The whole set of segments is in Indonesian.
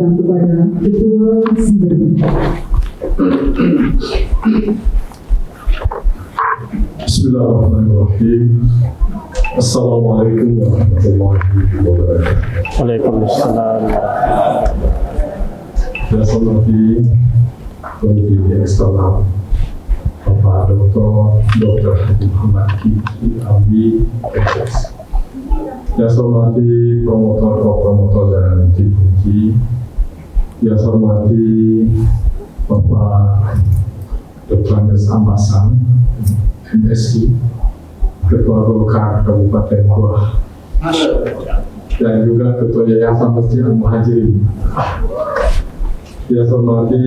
datang kepada Ketua Sidang. Bismillahirrahmanirrahim. Assalamualaikum warahmatullahi wabarakatuh. Waalaikumsalam. Saya hormati pemimpin eksternal Bapak Dr. Haji Muhammad Kiki Abi SS. Saya hormati promotor dan tim kunci. Saya hormati Bapak Dr. Andes Ambasan MSI, Ketua Golkar Kabupaten Goa, dan juga Ketua Yayasan Masjid Al-Muhajirin. Saya hormati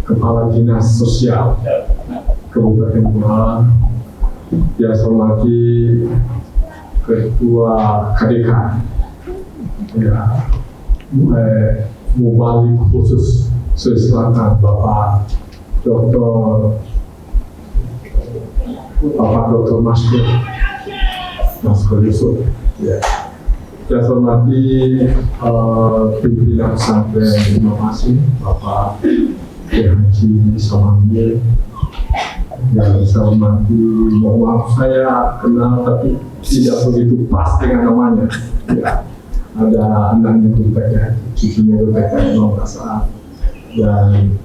Kepala Dinas Sosial Kabupaten Goa. Saya hormati Ketua KDK, Mubalik khusus Sulawesi Selatan, Bapak Dr. Maskur Yusuf. Ya. Saya hormati pimpinan pesantren inovasi Bapak Haji Samamil. Dan saya hormati, mohon maaf saya kenal tapi tidak begitu pas dengan namanya. Ya. Ada anaknya itu TK, cucunya itu TK Saat, dan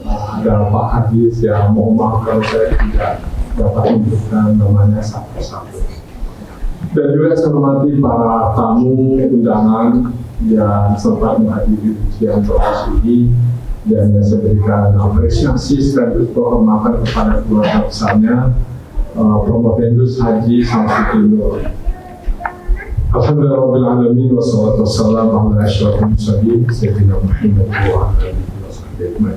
ada Pak Hadis yang mohon maaf kalau saya tidak dapat menyebutkan namanya satu-satu. Dan juga saya hormati para tamu undangan yang sempat menghadiri ujian promosi ini, dan saya berikan apresiasi sekaligus penghormatan kepada keluarga besarnya Promovendus Haji Samsudin Nur. Alhamdulillahirrahmanirrahim, wassalatu wassalamu ala asyrafil mursalin sayyidina Muhammad wa ala alihi wasallam.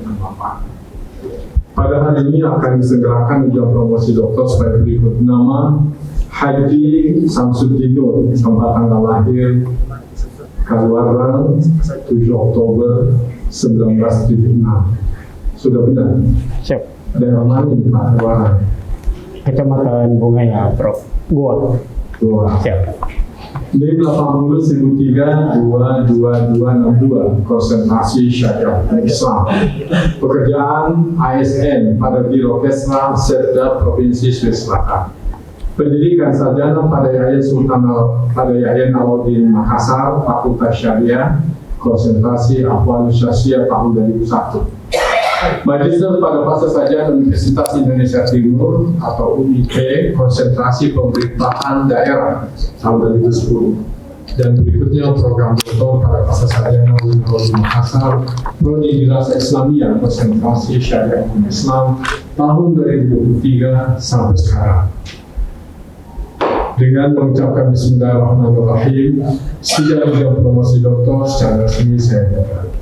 Pada hari ini akan disegerakan ujian promosi doktor sebagai berikut. Nama Haji Samsudin Nur, tempat tanggal lahir Kaluaran 7 Oktober 1976. Sudah benar? Siap. Daerah mana ini Pak Kaluaran? Kecamatan Bungaya, Prof. Goa. Siap. Ini 80-1003-22262, konsentrasi syariah Islam. Pekerjaan ASN pada Biro Kesra Setda Provinsi Sulawesi Selatan. Pendidikan sarjana pada Yayan Alauddin Makassar, Fakultas Syariah, konsentrasi Ahwalus Syariah tahun 2001. Magister pada fase sarjana Universitas Indonesia Timur atau UIT, konsentrasi pemerintahan daerah tahun 2010. Dan berikutnya program doktor pada fase sarjana Alauddin Makassar, Prodi Dirasa Islamiyah, konsentrasi Syariah Islam tahun 2023 sampai sekarang. Dengan mengucapkan Bismillahirrahmanirrahim, sidang ujian promosi doktor secara resmi saya nyatakan.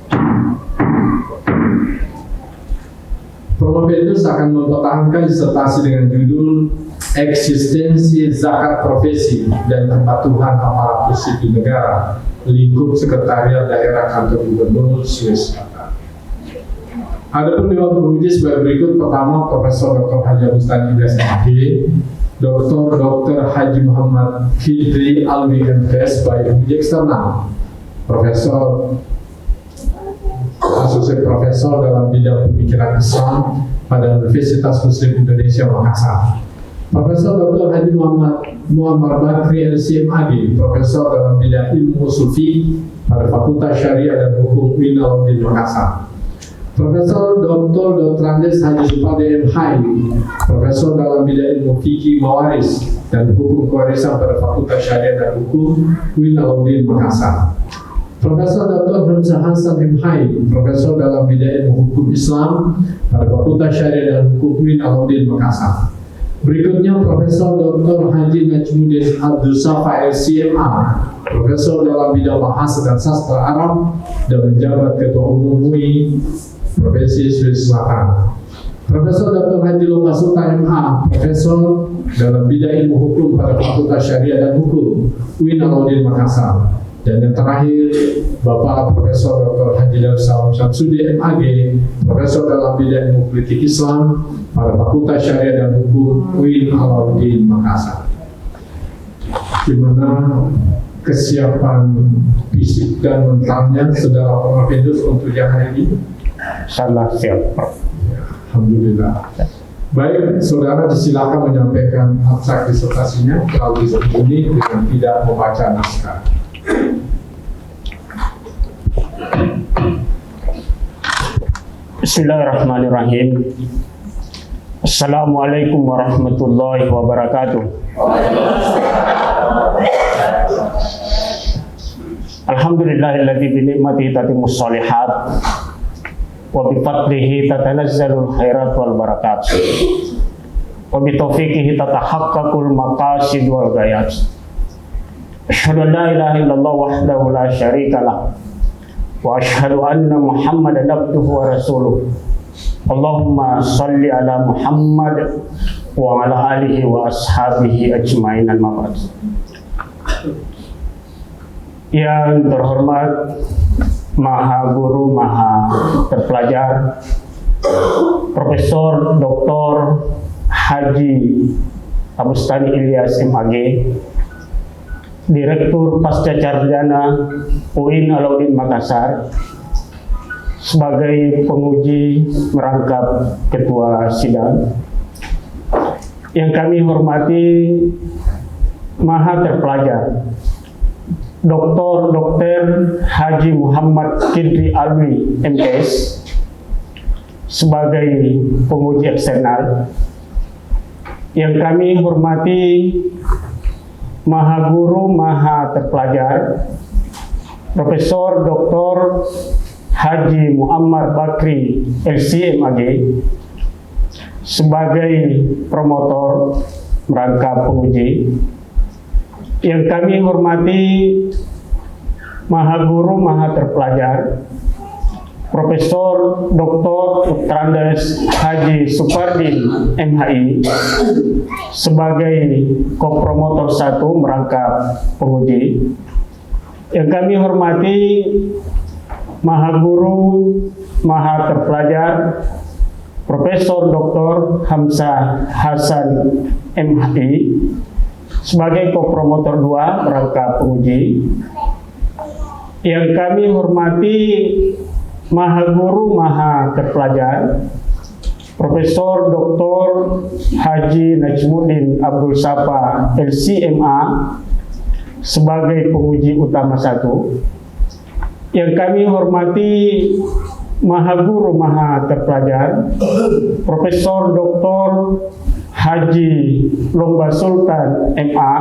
Promovendus akan mempertahankan disertasi dengan judul Eksistensi Zakat Profesi dan Kepatuhan Aparatur Sipil Negara, lingkup Sekretariat Daerah Kantor Gubernur Sulawesi Selatan. Adapun dewan penguji sebagai berikut. Pertama, Profesor Dr. Haji Bustani Ilyas MK, Dr. Haji Muhammad Fidri Alwi MPS sebagai penguji eksternal, Profesor Asosiat Profesor dalam bidang pemikiran Islam pada Universitas Muslim Indonesia Makassar. Profesor Dr. Haji Muhammad Bakri LCMAD, Profesor dalam bidang ilmu sufi pada Fakultas Syariah dan Hukum UIN Alauddin Makassar. Profesor Dr. Andes Haji Supade MHI, Profesor dalam bidang ilmu fikih mawaris dan hukum kewarisan pada Fakultas Syariah dan Hukum UIN Alauddin Makassar. Profesor Dr. Hamzah Hasan MHI, Profesor dalam bidang ilmu hukum Islam pada Fakultas Syariah dan Hukum UIN Alauddin Makassar. Berikutnya Profesor Dr. Haji Najmuddin Abdul Safa LCMA, Profesor dalam bidang bahasa dan sastra Arab dan menjabat Ketua Umum UI Provinsi Sulawesi Selatan. Profesor Dr. Haji Lomba Sultan MA, Profesor dalam bidang ilmu hukum pada Fakultas Syariah dan Hukum UIN Alauddin Makassar. Dan yang terakhir, Bapak Profesor Dr. Haji Darussalam Syamsuddin MAG, Profesor dalam bidang ilmu politik Islam pada Fakultas Syariah dan Hukum UIN Alauddin Makassar. Di mana kesiapan fisik dan mentalnya Saudara Profesor untuk yang hari ini? Insyaallah siap, Prof. Alhamdulillah. Baik, saudara disilakan menyampaikan abstrak disertasinya melalui ini dengan tidak membaca naskah. Bismillahirrahmanirrahim. Assalamualaikum warahmatullahi wabarakatuh. Alhamdulillahilladzi bi ni'matihi tatimmus shalihat wa bi fadlihi tatanazzalul khairat wal barakat wa bi taufiqihi tatahaqqaqul maqasid wal ghayat. Asyhadu an la ilaha illallah wahdahu la syarika lah wa asyhadu anna Muhammadan abduhu wa rasuluh. Allahumma salli ala Muhammad wa ala alihi wa ashabihi ajmain al-mabad. Yang terhormat Maha Guru, Maha Terpelajar, Profesor Dr. Haji Abustani Ilyas MAG, Direktur Pasca Sarjana UIN Alauddin Makassar, sebagai penguji merangkap ketua sidang. Yang kami hormati Maha Terpelajar Dr. Haji Muhammad Kidri Alwi MS, sebagai penguji eksternal. Yang kami hormati Maha Guru, Maha Terpelajar Profesor Dr. Haji Muammar Bakri LC MAG, sebagai promotor merangkap penguji. Yang kami hormati Maha Guru, Maha Terpelajar Profesor Dr. Putrandes Haji Supardin MHI, sebagai kopromotor 1 merangkap penguji. Yang kami hormati Maha Guru, Maha Terpelajar Profesor Dr. Hamzah Hasan MHI, sebagai kopromotor 2 merangkap penguji. Yang kami hormati Maha Guru, Maha Terpelajar Profesor Dr. Haji Najmuddin Abdul Sapa LCMA, sebagai penguji utama 1. Yang kami hormati Maha Guru, Maha Terpelajar Profesor Dr. Haji Lomba Sultan MA,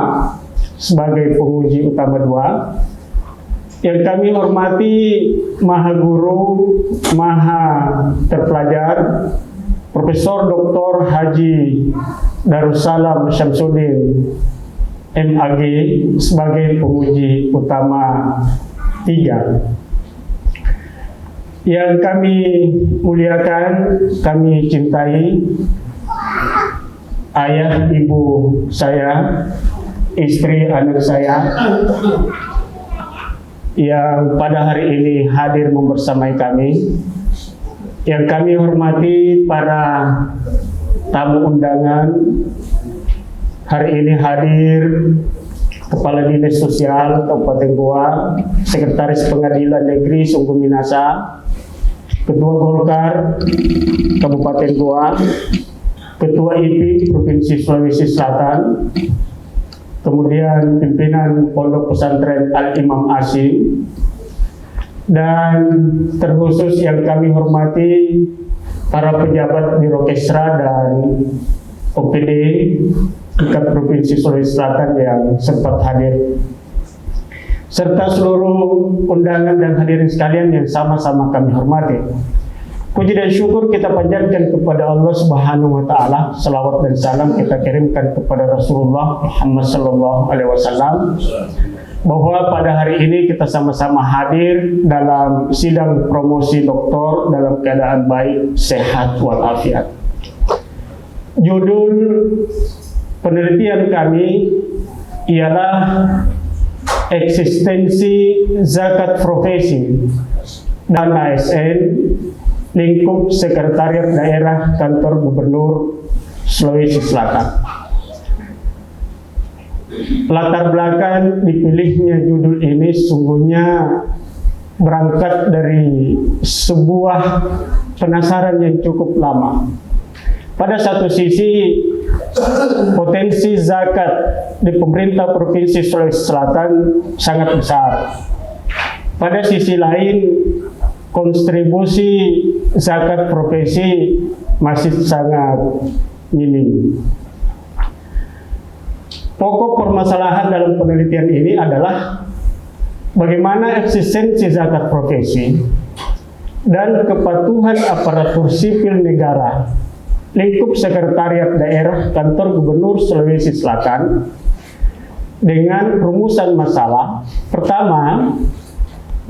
sebagai penguji utama 2. Yang kami hormati Maha Guru, Maha Terpelajar Profesor Dr. Haji Darussalam Syamsuddin MAG, sebagai penguji utama 3. Yang kami muliakan, kami cintai ayah, ibu saya, istri, anak saya, yang pada hari ini hadir membersamai kami. Yang kami hormati para tamu undangan. Hari ini hadir Kepala Dinas Sosial Kabupaten Goa, Sekretaris Pengadilan Negeri Sungguh Minasa, Ketua Golkar Kabupaten Goa, Ketua IP Provinsi Sulawesi Selatan, kemudian pimpinan Pondok Pesantren Al-Imam Asim, dan terkhusus yang kami hormati para pejabat Birokesra dan OPD tingkat Provinsi Sulawesi Selatan yang sempat hadir, serta seluruh undangan dan hadirin sekalian yang sama-sama kami hormati. Puji dan syukur kita panjatkan kepada Allah Subhanahu wa Ta'ala. Salawat dan salam kita kirimkan kepada Rasulullah Muhammad sallallahu alaihi wasallam, bahwa pada hari ini kita sama-sama hadir dalam sidang promosi doktor dalam keadaan baik, sehat walafiat. Judul penelitian kami ialah eksistensi zakat profesi dan ASN lingkup Sekretariat Daerah Kantor Gubernur Sulawesi Selatan. latar belakang dipilihnya judul ini sungguhnya berangkat dari sebuah penasaran yang cukup lama. Pada satu sisi, potensi zakat di pemerintah Provinsi Sulawesi Selatan sangat besar. Pada sisi lain, kontribusi zakat profesi masih sangat minim. Pokok permasalahan dalam penelitian ini adalah bagaimana eksistensi zakat profesi dan kepatuhan aparatur sipil negara lingkup sekretariat daerah kantor gubernur Sulawesi Selatan dengan rumusan masalah. Pertama,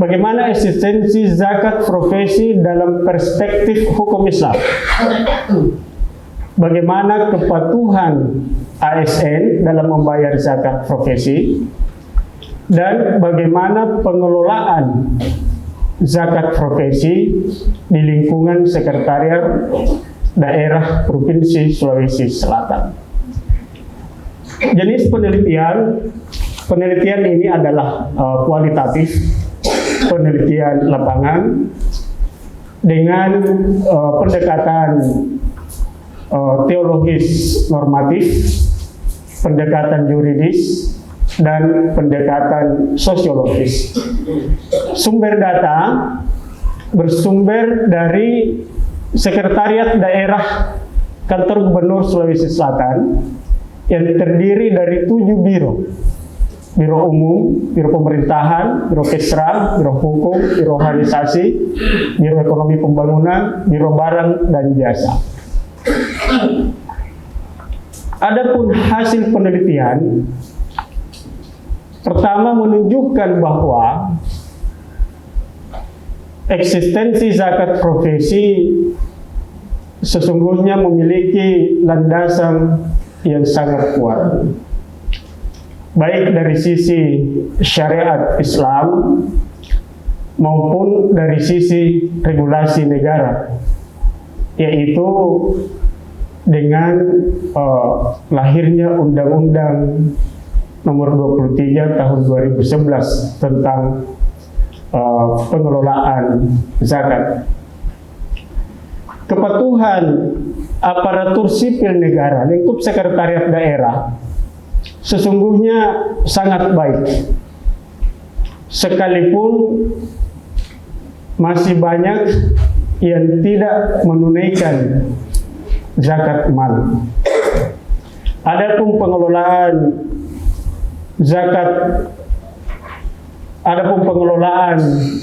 bagaimana eksistensi zakat profesi dalam perspektif hukum Islam? Bagaimana kepatuhan ASN dalam membayar zakat profesi? Dan bagaimana pengelolaan zakat profesi di lingkungan sekretariat daerah Provinsi Sulawesi Selatan. Jenis penelitian ini adalah kualitatif, penelitian lapangan dengan pendekatan teologis normatif, pendekatan yuridis, dan pendekatan sosiologis. Sumber data bersumber dari Sekretariat Daerah Kantor Gubernur Sulawesi Selatan yang terdiri dari 7 biro. Biro Umum, Biro Pemerintahan, Biro Kesra, Biro Hukum, Biro Organisasi, Biro Ekonomi Pembangunan, Biro Barang dan Jasa. Adapun hasil penelitian pertama menunjukkan bahwa eksistensi zakat profesi sesungguhnya memiliki landasan yang sangat kuat, baik dari sisi syariat Islam maupun dari sisi regulasi negara, yaitu dengan lahirnya Undang-Undang Nomor 23 Tahun 2011 tentang pengelolaan zakat. Kepatuhan aparatur sipil negara lingkup sekretariat daerah sesungguhnya sangat baik, sekalipun masih banyak yang tidak menunaikan zakat mal. Adapun pengelolaan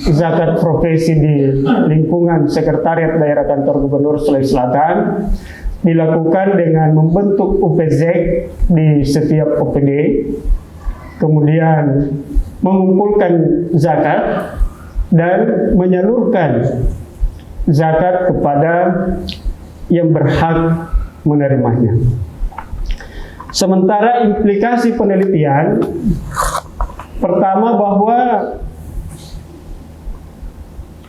zakat profesi di lingkungan sekretariat daerah kantor gubernur Sulawesi Selatan dilakukan dengan membentuk UPZ di setiap OPD, kemudian mengumpulkan zakat dan menyalurkan zakat kepada yang berhak menerimanya. Sementara implikasi penelitian pertama bahwa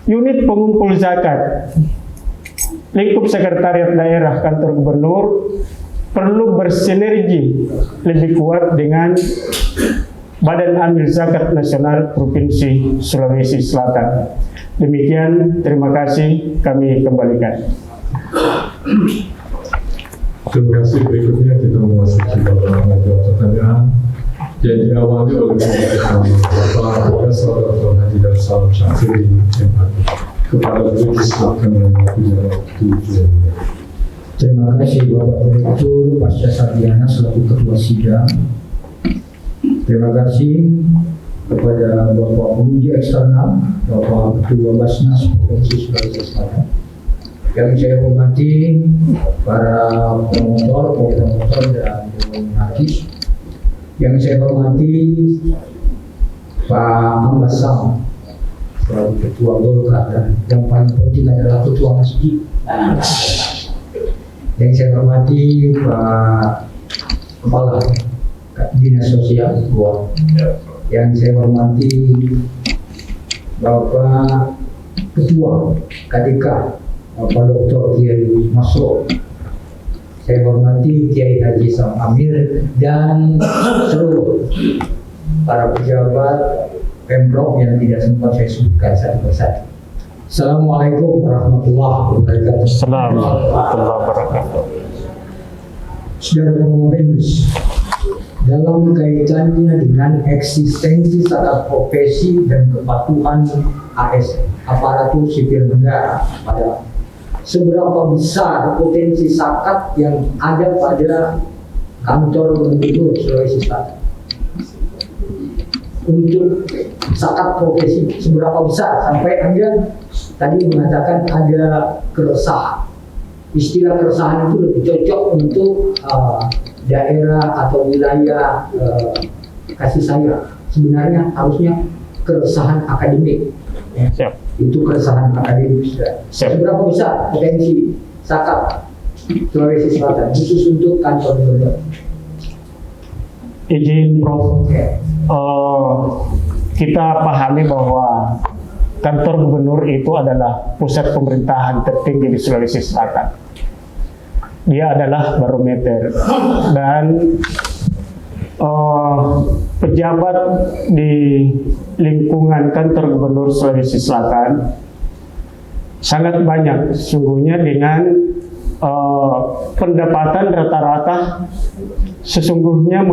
unit pengumpul zakat lingkup sekretariat daerah kantor gubernur perlu bersinergi lebih kuat dengan Badan Amil Zakat Nasional Provinsi Sulawesi Selatan. Demikian, terima kasih, kami kembalikan. Terima kasih. Berikutnya kita memasuki beberapa pertanyaan yang diawali oleh Bapak Profesor Dr. Haji Darussalam Syafiri kepada beliau silakan menjawab tujuan. Terima kasih Bapak Direktur Pasca Sarjana selaku Ketua Sidang. Terima kasih kepada Bapak Penguji Eksternal, Bapak Ketua Basnas Provinsi Sulawesi Selatan. Yang saya hormati para promotor dan hakis. Yang saya hormati Pak Ambasam selaku Ketua Golkar, dan yang paling penting adalah Ketua Masjid. Yang saya hormati Pak Kepala Dinas Sosial Goa. Yang saya hormati Bapak Ketua KDK Bapak Dr. Kiai Masro. Saya hormati Kiai Haji Sam Amir dan seluruh para pejabat Pemprov yang tidak sempat saya sebutkan satu persatu. Assalamualaikum warahmatullahi wabarakatuh. Assalamualaikum warahmatullahi wabarakatuh. Saudara Pembenus, dalam kaitannya dengan eksistensi zakat profesi dan kepatuhan ASN aparatur sipil negara pada seberapa besar potensi zakat yang ada pada kantor gubernur Sulawesi Selatan untuk zakat profesi, seberapa besar sampai Anda tadi mengatakan ada keresahan. Istilah keresahan itu lebih cocok untuk daerah atau wilayah kasih sayang. Sebenarnya harusnya keresahan akademik. Ya. Siap. Itu keresahan akademik. Siap. Seberapa besar potensi zakat Sulawesi Selatan khusus untuk kantor gubernur? Izin Prof. Ya. Kita pahami bahwa kantor gubernur itu adalah pusat pemerintahan tertinggi di Sulawesi Selatan. Dia adalah barometer dan pejabat di lingkungan kantor gubernur Sulawesi Selatan sangat banyak sesungguhnya dengan pendapatan rata-rata sesungguhnya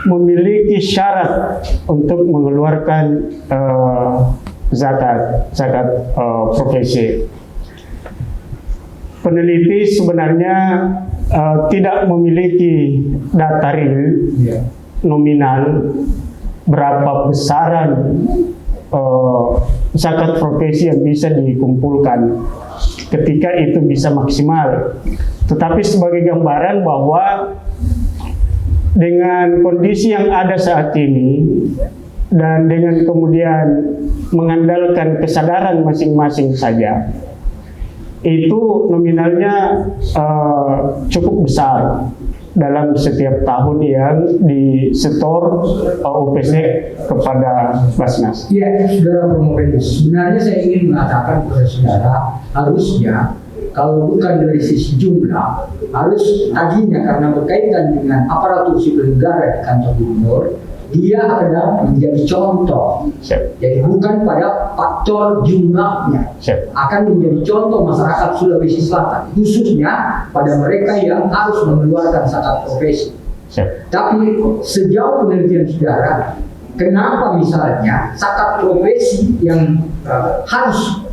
memiliki syarat untuk mengeluarkan zakat profesi. Peneliti sebenarnya tidak memiliki data real nominal berapa besaran zakat profesi yang bisa dikumpulkan ketika itu bisa maksimal. Tetapi sebagai gambaran bahwa dengan kondisi yang ada saat ini dan dengan kemudian mengandalkan kesadaran masing-masing saja, itu nominalnya cukup besar dalam setiap tahun yang disetor OPC kepada Basnas. Ya, saudara Promovenus, sebenarnya saya ingin mengatakan kepada saudara, harusnya kalau bukan dari sisi jumlah, harus tadinya karena berkaitan dengan aparatur sipil negara di kantor gubernur, dia adalah menjadi contoh. Siap. Jadi bukan pada faktor jumlahnya, Siap. akan menjadi contoh masyarakat Sulawesi Selatan, khususnya pada mereka yang harus mengeluarkan zakat profesi. Siap. Tapi sejauh penelitian saudara, kenapa misalnya zakat profesi yang harus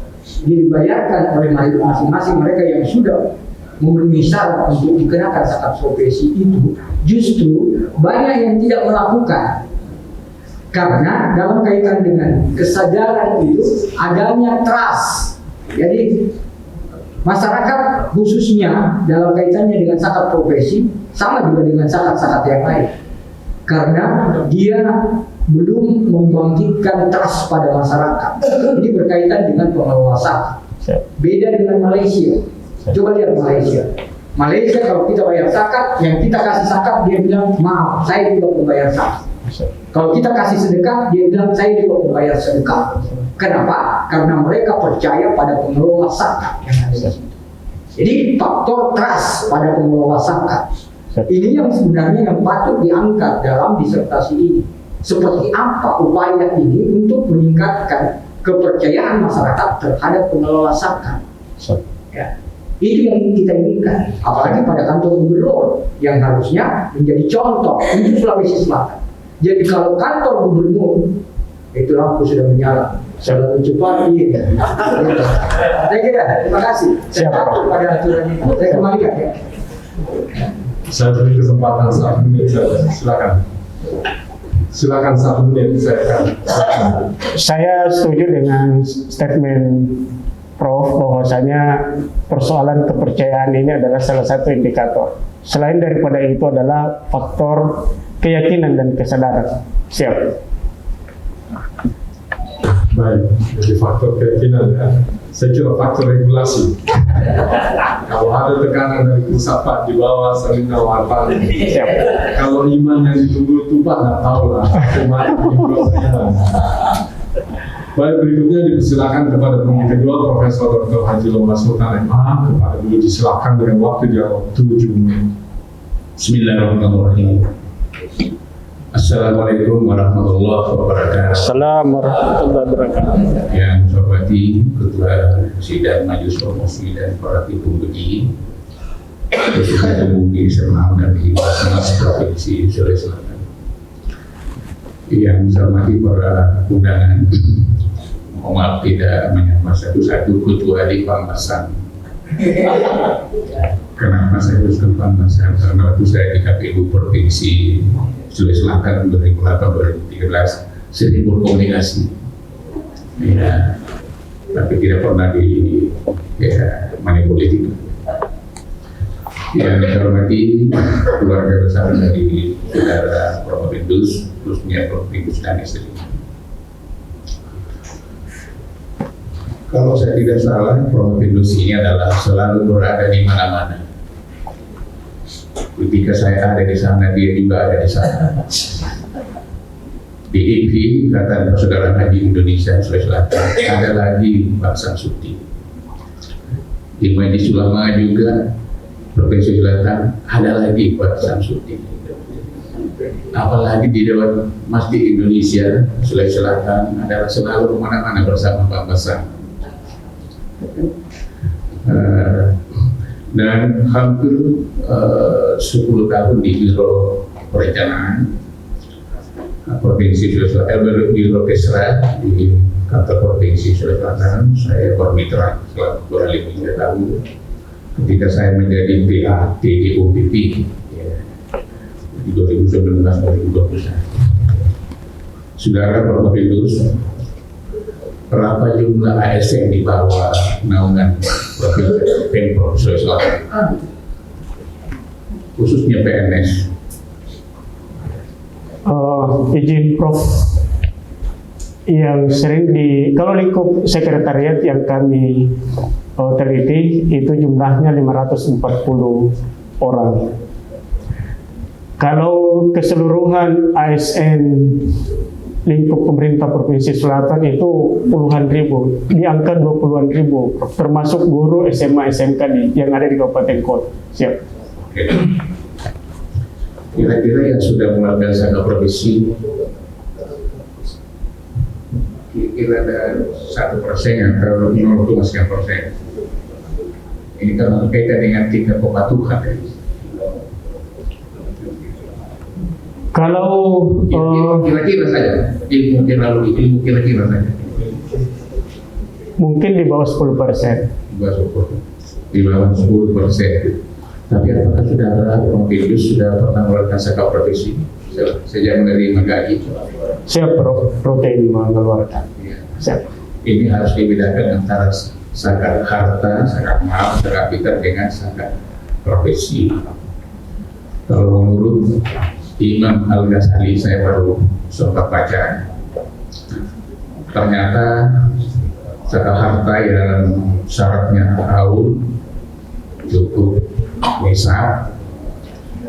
dibayarkan oleh masing-masing mereka yang sudah memenuhi syarat untuk dikenakan zakat profesi itu justru banyak yang tidak melakukan, karena dalam kaitan dengan kesadaran itu adanya trust. Jadi masyarakat khususnya dalam kaitannya dengan zakat profesi sama juga dengan zakat-zakat yang lain, karena dia belum membangkitkan trust pada masyarakat. Ini berkaitan dengan pengelola zakat. Beda dengan Malaysia. Coba lihat Malaysia. Malaysia kalau kita bayar zakat, yang kita kasih zakat dia bilang maaf, saya tidak membayar zakat. Kalau kita kasih sedekah, dia bilang saya juga membayar sedekah. Kenapa? Karena mereka percaya pada pengelola zakat yang ada di situ. Jadi faktor trust pada pengelola zakat ini yang sebenarnya yang patut diangkat dalam disertasi ini. Seperti apa upaya ini untuk meningkatkan kepercayaan masyarakat terhadap pengelola zakat? Ya. Itu yang kita inginkan, apalagi pada kantor gubernur yang harusnya menjadi contoh untuk Sulawesi Selatan. Jadi kalau kantor gubernur itu lampu sudah menyala, selalu cepat ini. Saya kira, terima kasih. Saya takut pada aturan itu. Saya kembalikan ya. Saya beri kesempatan 1 menit saja. Silakan. Silakan 1 menit silakan. Saya setuju dengan statement Prof bahwasanya persoalan kepercayaan ini adalah salah satu indikator. Selain daripada itu adalah faktor keyakinan dan kesadaran. Siap. Baik, jadi faktor keyakinan ya. Saya kira faktor regulasi. Kalau ada tekanan dari pusat Pak di bawah sering tawarkan. Siap. Kalau iman yang ditunggu itu Pak nggak tahu lah. Iman. Baik, berikutnya dipersilakan kepada pemimpin kedua Profesor Dr. Haji Lomba Sultan MA. Kepada beliau disilakan dengan waktu dialog 7 menit. Bismillahirrahmanirrahim. Assalamualaikum warahmatullahi wabarakatuh. Assalamualaikum warahmatullahi wabarakatuh. Yang saya hormati Ketua Sidang Majelis Promosi dan para pengemudi, Presiden Umum Senam dari Basnas Provinsi Sulawesi Selatan. Yang saya hormati para undangan, mohon maaf tidak menyapa satu-satu ketua di Pambasan. Kenapa saya harus ke Pambasan? Karena waktu saya di KPU Provinsi Sulawesi Selatan 2008-2013 sering berkomunikasi, ya, tapi tidak pernah di money politik. Yang saya hormati keluarga besar dari saudara Prof. Bindus, khususnya Prof. Bindus dan istri. Kalau saya tidak salah, Prof. Bindus ini adalah selalu berada di mana-mana. Ketika saya ada di sana, dia juga ada di sana. Di IPI, Ikatan Persaudaraan Haji Indonesia Sulawesi Selatan, ada lagi Pak Samsudin. Di Majelis Ulama juga Provinsi Selatan ada lagi Pak Samsudin. Apalagi di Dewan Masjid Indonesia Sulawesi Selatan adalah selalu kemana-mana bersama Pak Basang. Dan hampir 10 tahun di Biro Perencanaan Provinsi Sulawesi Selatan, Biro Kesra di kantor Provinsi Sulawesi Selatan. Saya bermitra selama kurang lebih 3 tahun ketika saya menjadi PA TDOPP di 2019-2021. Saudara Prof. Bindus, berapa jumlah ASN di bawah naungan Provinsi Pemprov Sulawesi Selatan, khususnya PNS? Izin Prof, yang sering kalau lingkup sekretariat yang kami teliti itu jumlahnya 540 orang. Kalau keseluruhan ASN lingkup pemerintah Provinsi Selatan itu puluhan ribu, di angka 20-an ribu, termasuk guru SMA SMK yang ada di Kabupaten Kota. Siap. Kira-kira yang sudah melaksanakan provinsi kira-kira ada 1% atau 0,1%. Ini karena berkaitan dengan tingkat kepatuhan. Kalau kira-kira saja, ilmu kira-kira saja. Mungkin di bawah 10%. Di bawah 10%. Tapi apakah saudara Prof. Bindus sudah pernah melakukan zakat profesi sejak menerima gaji? Siap, Prof. Protein mengeluarkan. Ya. Siap. Ini harus dibedakan antara zakat harta, zakat mal, zakat fitrah dengan zakat profesi. Kalau menurut Imam Al-Ghazali, saya baru sempat baca, ternyata zakat harta yang syaratnya haul cukup nisab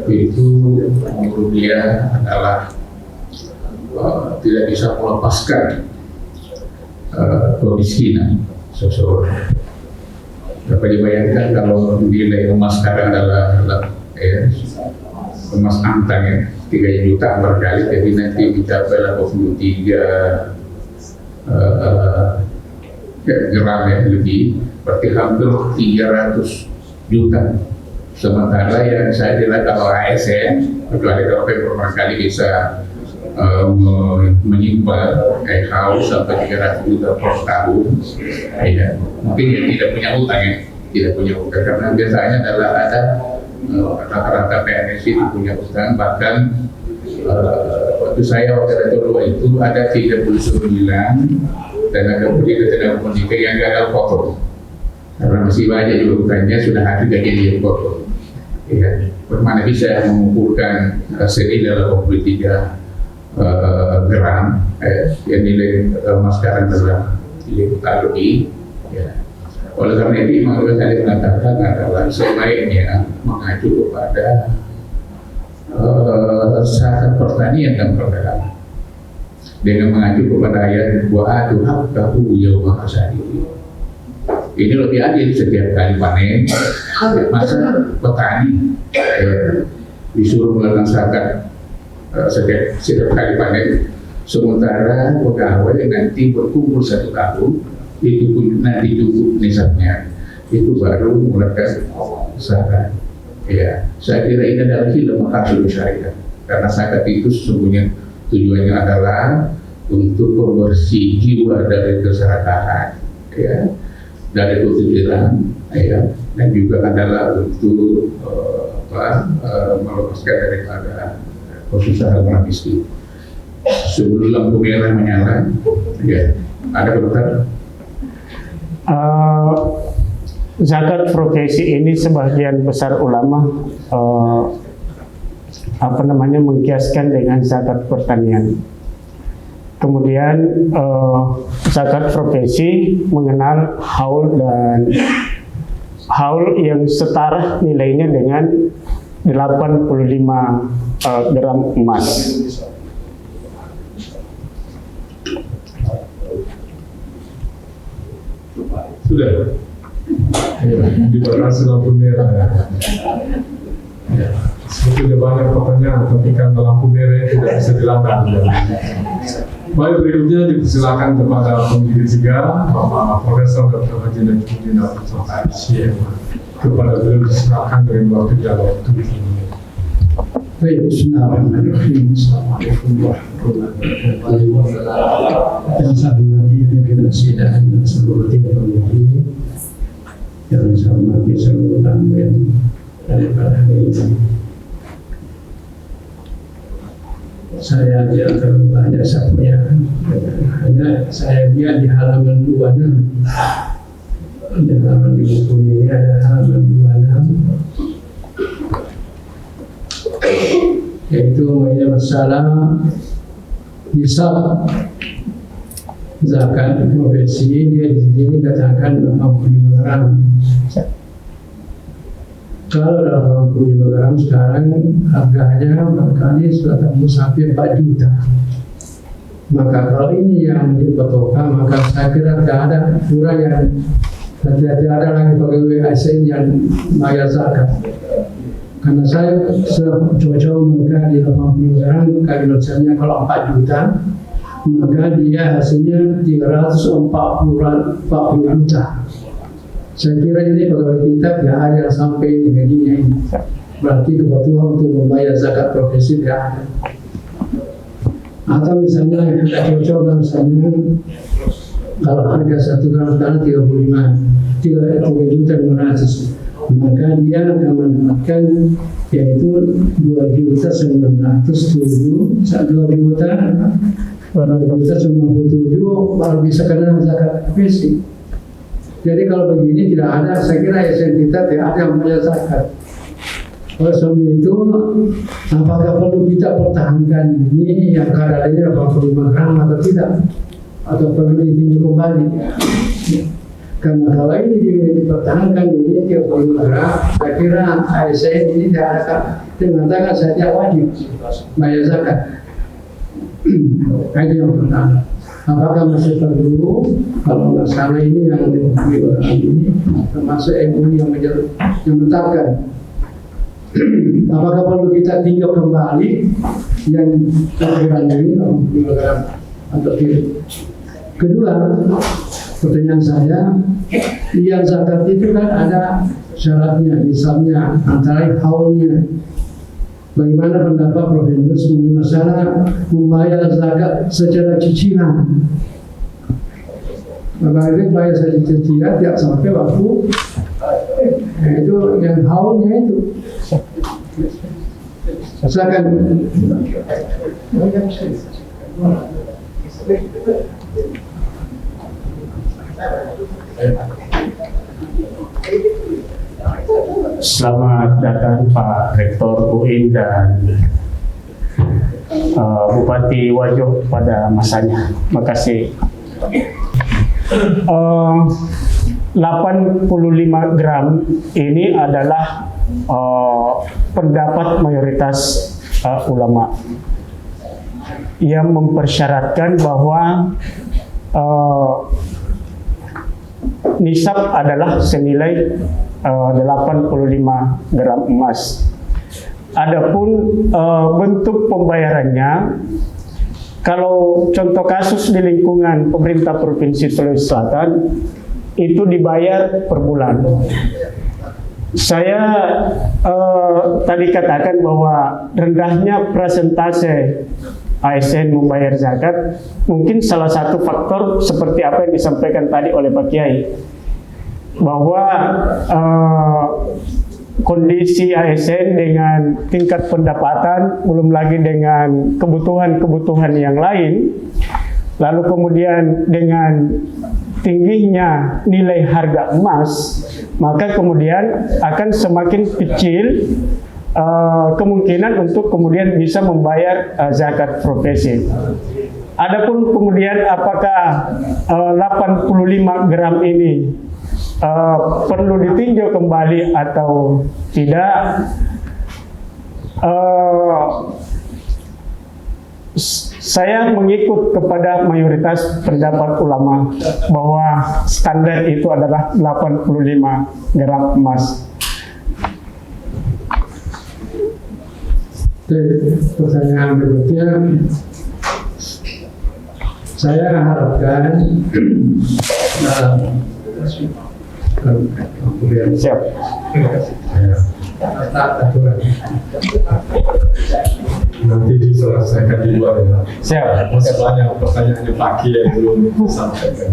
itu menurut dia adalah tidak bisa melepaskan kemiskinan seseorang. Dapat dibayangkan kalau nilai emas sekarang adalah emas antang ya, 3 juta berkali, jadi nanti mencapai 83 gram ya lebih, berarti hampir 300 juta. Sementara yang saya lihat kalau ASN, kecuali kalau beberapa kali bisa menyimpan haus sampai 300 juta per tahun, ya, mungkin dia tidak punya utang ya, tidak punya utang, karena biasanya adalah ada rata-rata PNS itu punya utang. Bahkan waktu saya waktu itu ada 39 tenaga pendidik tenaga pendidik yang gagal potong, karena masih banyak juga utangnya, sudah ada gajian yang potong. Ya, bagaimana bisa mengumpulkan senilai 23 gram yang nilai emas sekarang adalah nilai lebih. Ya. Oleh karena itu, Imam Ghazali mengatakan adalah sebaiknya mengacu kepada zakat pertanian dan perdagangan. dengan mengacu kepada ayat wa atu haqqahu yauma hasadihi. Ini lebih adil setiap kali panen, masa petani disuruh melakukan zakat setiap kali panen, sementara pegawai nanti berkumpul 1 tahun, itu pun nanti cukup nisabnya, itu baru melakukan zakat. Ya, saya kira ini adalah hilal maqasid syariat, karena zakat itu sesungguhnya tujuannya adalah untuk pembersih jiwa dari keserakahan, ya, dari kefikiran, ya, dan juga adalah untuk melepaskan daripada kesusahan orang miskin. Sebelum lampu merah menyala, ya, ada komentar? Zakat profesi ini sebagian besar ulama mengkiaskan dengan zakat pertanian. Kemudian zakat profesi mengenal haul dan haul yang setara nilainya dengan 85 gram emas. Sudah. Ya, dibatasi lampu merah. Ya. Sebetulnya banyak pertanyaan, tapi karena lampu merah tidak bisa dilakukan. Baik, berikutnya dipersilakan kepada pembicara 3, Bapak Profesor Dr. Haji Najmuddin Abdul Syekh. Kepada beliau diserahkan dari waktu dialog 7 menit. Baik, bismillahirrahmanirrahim. Assalamualaikum warahmatullahi wabarakatuh. Yang saya hormati pimpinan sidang dan seluruh tim pembimbing, yang saya hormati seluruh tamu yang daripada hari ini. Saya tidak terlalu banyak saya hanya saya lihat di halaman 26. Di halaman di buku ini ada halaman 26, yaitu mengenai masalah nisab zakat profesi. Dia di sini katakan 85 gram. Kalau 85 gram sekarang harganya barangkali sudah tembus hampir 4 juta. Maka kalau ini yang dipatokan, maka saya kira tidak ada kurang yang tidak ada lagi pegawai ASN yang bayar zakat. Karena saya coba-coba mengkaji 80 gram, kali misalnya kalau 4 juta, maka dia hasilnya 340 juta. Saya kira ini pegawai kita tidak ada sampai gajinya ini. Berarti kebutuhan untuk membayar zakat profesi tidak ada. Atau misalnya kita coba misalnya kalau harga 1 gram sekarang 3.500.000, maka dia akan mendapatkan yaitu 2.907.000, 2.997 baru bisa kena zakat profesi. Jadi kalau begini tidak ada, saya kira ASN kita tidak ada yang bayar zakat. Oleh sebab itu, apakah perlu kita pertahankan ini yang kadarnya 85 gram atau tidak? Atau perlu ditinjau kembali? Karena kalau ini dipertahankan ini 35 gram, saya kira ASN ini tidak ada mengatakan saja wajib bayar zakat. Itu yang pertama. Apakah masih perlu kalau masalah ini yang dibahas ini termasuk MUI yang menetapkan? Apakah perlu kita tinjau kembali yang perkiraan ini atau tidak? Kedua, pertanyaan saya, yang zakat itu kan ada syaratnya, misalnya antara haulnya. Bagaimana pendapat Prof. Yunus mengenai masalah membayar zakat secara cicilan? Bagaimana bayar secara cicilan tidak sampai waktu itu yang haulnya itu. Silakan. Selamat datang Pak Rektor UIN dan Bupati Wajo pada masanya. Makasih. 85 gram ini adalah pendapat mayoritas ulama. yang mempersyaratkan bahwa nisab adalah senilai 85 gram emas. Adapun bentuk pembayarannya, kalau contoh kasus di lingkungan pemerintah Provinsi Sulawesi Selatan itu dibayar per bulan. Saya tadi katakan bahwa rendahnya persentase ASN membayar zakat mungkin salah satu faktor seperti apa yang disampaikan tadi oleh Pak Kiai, bahwa kondisi ASN dengan tingkat pendapatan, belum lagi dengan kebutuhan-kebutuhan yang lain, lalu kemudian dengan tingginya nilai harga emas, maka kemudian akan semakin kecil kemungkinan untuk kemudian bisa membayar zakat profesi. Adapun kemudian apakah 85 gram ini perlu ditinjau kembali atau tidak, saya mengikut kepada mayoritas pendapat ulama bahwa standar itu adalah 85 gram emas. Pertanyaan berikutnya, saya harapkan Siap. Nanti diselesaikan di luar ya. Siap. Masih banyak pertanyaannya Pak Kiai yang belum disampaikan.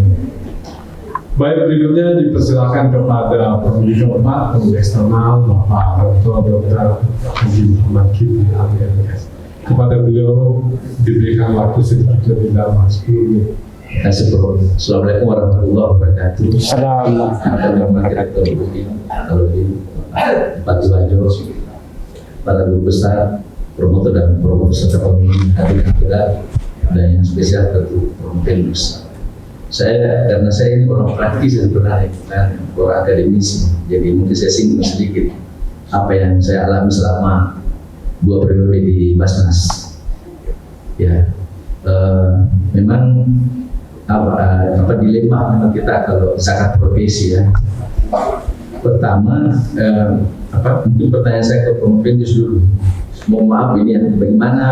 Baik, berikutnya dipersilakan kepada pemilik tempat, pemilik eksternal, Bapak Rektor Dr. Haji Muhammad Kipli Al-Ghazali. Kepada beliau diberikan waktu sekitar lebih lama 10 menit. Assalamualaikum warahmatullahi wabarakatuh. Pak Iwajo, para guru besar, promotor dan promotor serta pemimpin hadirin dan yang spesial tentu promotor. Karena saya ini orang praktis sebenarnya, bukan orang akademisi, jadi mungkin saya singgung sedikit apa yang saya alami selama 2 periode di Basnas. Ya, memang apa dilema memang kita kalau zakat profesi ya. Pertama, mungkin pertanyaan saya ke Promopentus dulu. Mohon maaf ini ya, bagaimana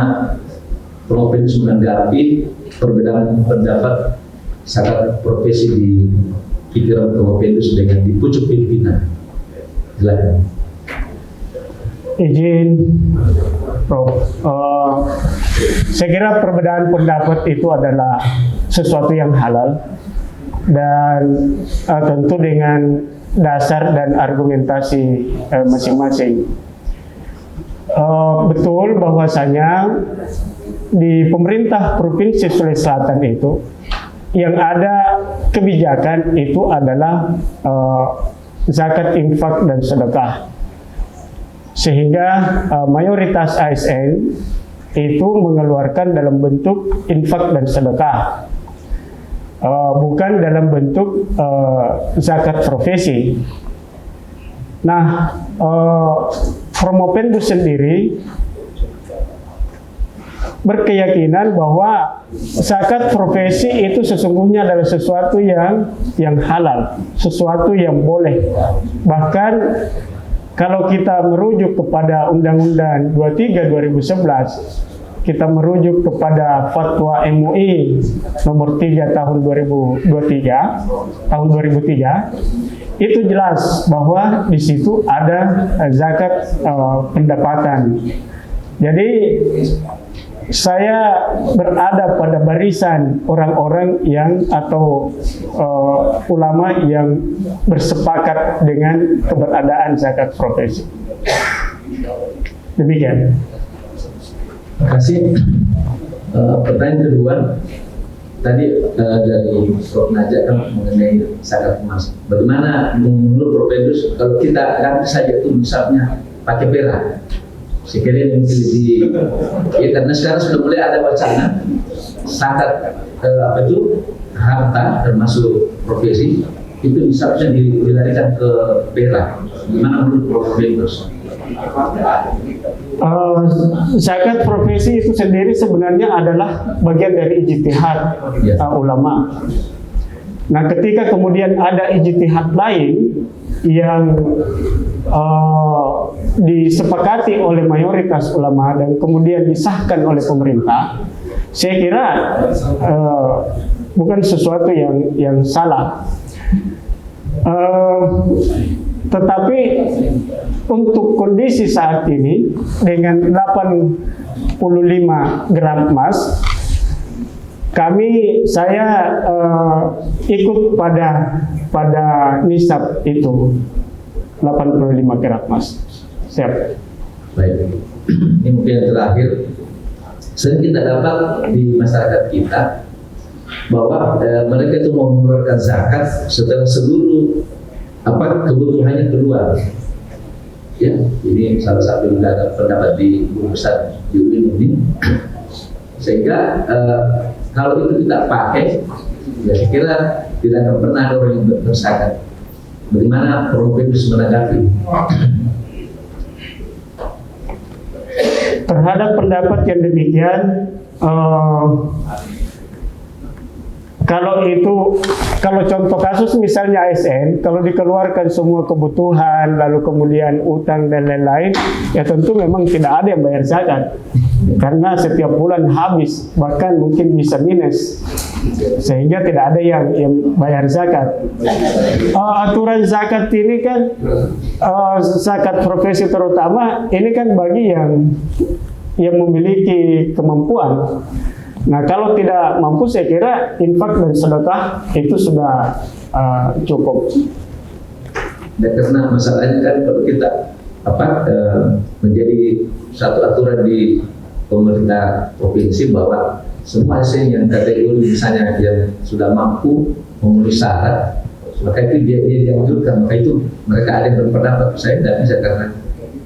Promopentus menanggapi perbedaan pendapat zakat profesi di pikiran Promopentus dengan di pucuk pimpinan? Silakan. Izin, Prof. Saya kira perbedaan pendapat itu adalah sesuatu yang halal dan tentu dengan dasar dan argumentasi masing-masing. Betul bahwasanya di pemerintah Provinsi Sulawesi Selatan itu yang ada kebijakan itu adalah zakat infak dan sedekah, sehingga mayoritas ASN itu mengeluarkan dalam bentuk infak dan sedekah, bukan dalam bentuk zakat profesi. Nah, Promopentus sendiri berkeyakinan bahwa zakat profesi itu sesungguhnya adalah sesuatu yang halal, sesuatu yang boleh. Bahkan kalau kita merujuk kepada Undang-Undang 23 2011, kita merujuk kepada Fatwa MUI nomor 3 tahun 2003, itu jelas bahwa di situ ada zakat pendapatan. Jadi saya berada pada barisan orang-orang yang atau ulama yang bersepakat dengan keberadaan zakat profesi. Demikian. Terima kasih. Pertanyaan kedua, tadi dari Prof. Najak kan mengenai zakat emas. Bagaimana menurut Prof. kalau kita ganti saja itu misalnya pakai perak? Sekiranya mungkin ya, karena sekarang sudah mulai ada wacana zakat harta termasuk profesi itu bisa dilarikan ke perak. Gimana menurut Prof. Zakat profesi itu sendiri sebenarnya adalah bagian dari ijtihad ulama. Nah, ketika kemudian ada ijtihad lain yang disepakati oleh mayoritas ulama dan kemudian disahkan oleh pemerintah, saya kira bukan sesuatu yang salah. Tetapi untuk kondisi saat ini dengan 85 gram emas, saya ikut pada nisab itu 85 gram emas. Siap. Baik. Ini mungkin yang terakhir. Sering kita dapat di masyarakat kita bahwa mereka itu mau mengeluarkan zakat setelah seluruh kebutuhannya keluar. Ya, ini salah satu pendapat di guru besar di UIN ini. Sehingga kalau itu kita pakai, ya saya kira tidak akan pernah ada orang yang berzakat. Bagaimana Prof. menanggapi? Terhadap pendapat yang demikian, kalau contoh kasus misalnya ASN, kalau dikeluarkan semua kebutuhan, lalu kemudian utang dan lain-lain, ya tentu memang tidak ada yang bayar zakat, karena setiap bulan habis, bahkan mungkin bisa minus, sehingga tidak ada yang bayar zakat. Aturan zakat ini kan, zakat profesi terutama, ini kan bagi yang memiliki kemampuan. Nah, kalau tidak mampu, saya kira infak dan sedekah itu sudah cukup. Dan karena masalahnya kan kalau kita menjadi satu aturan di pemerintah provinsi bahwa semua ASN yang kategori misalnya yang sudah mampu memenuhi syarat, maka itu dia dianjurkan. Maka itu mereka ada yang berpendapat saya tidak bisa karena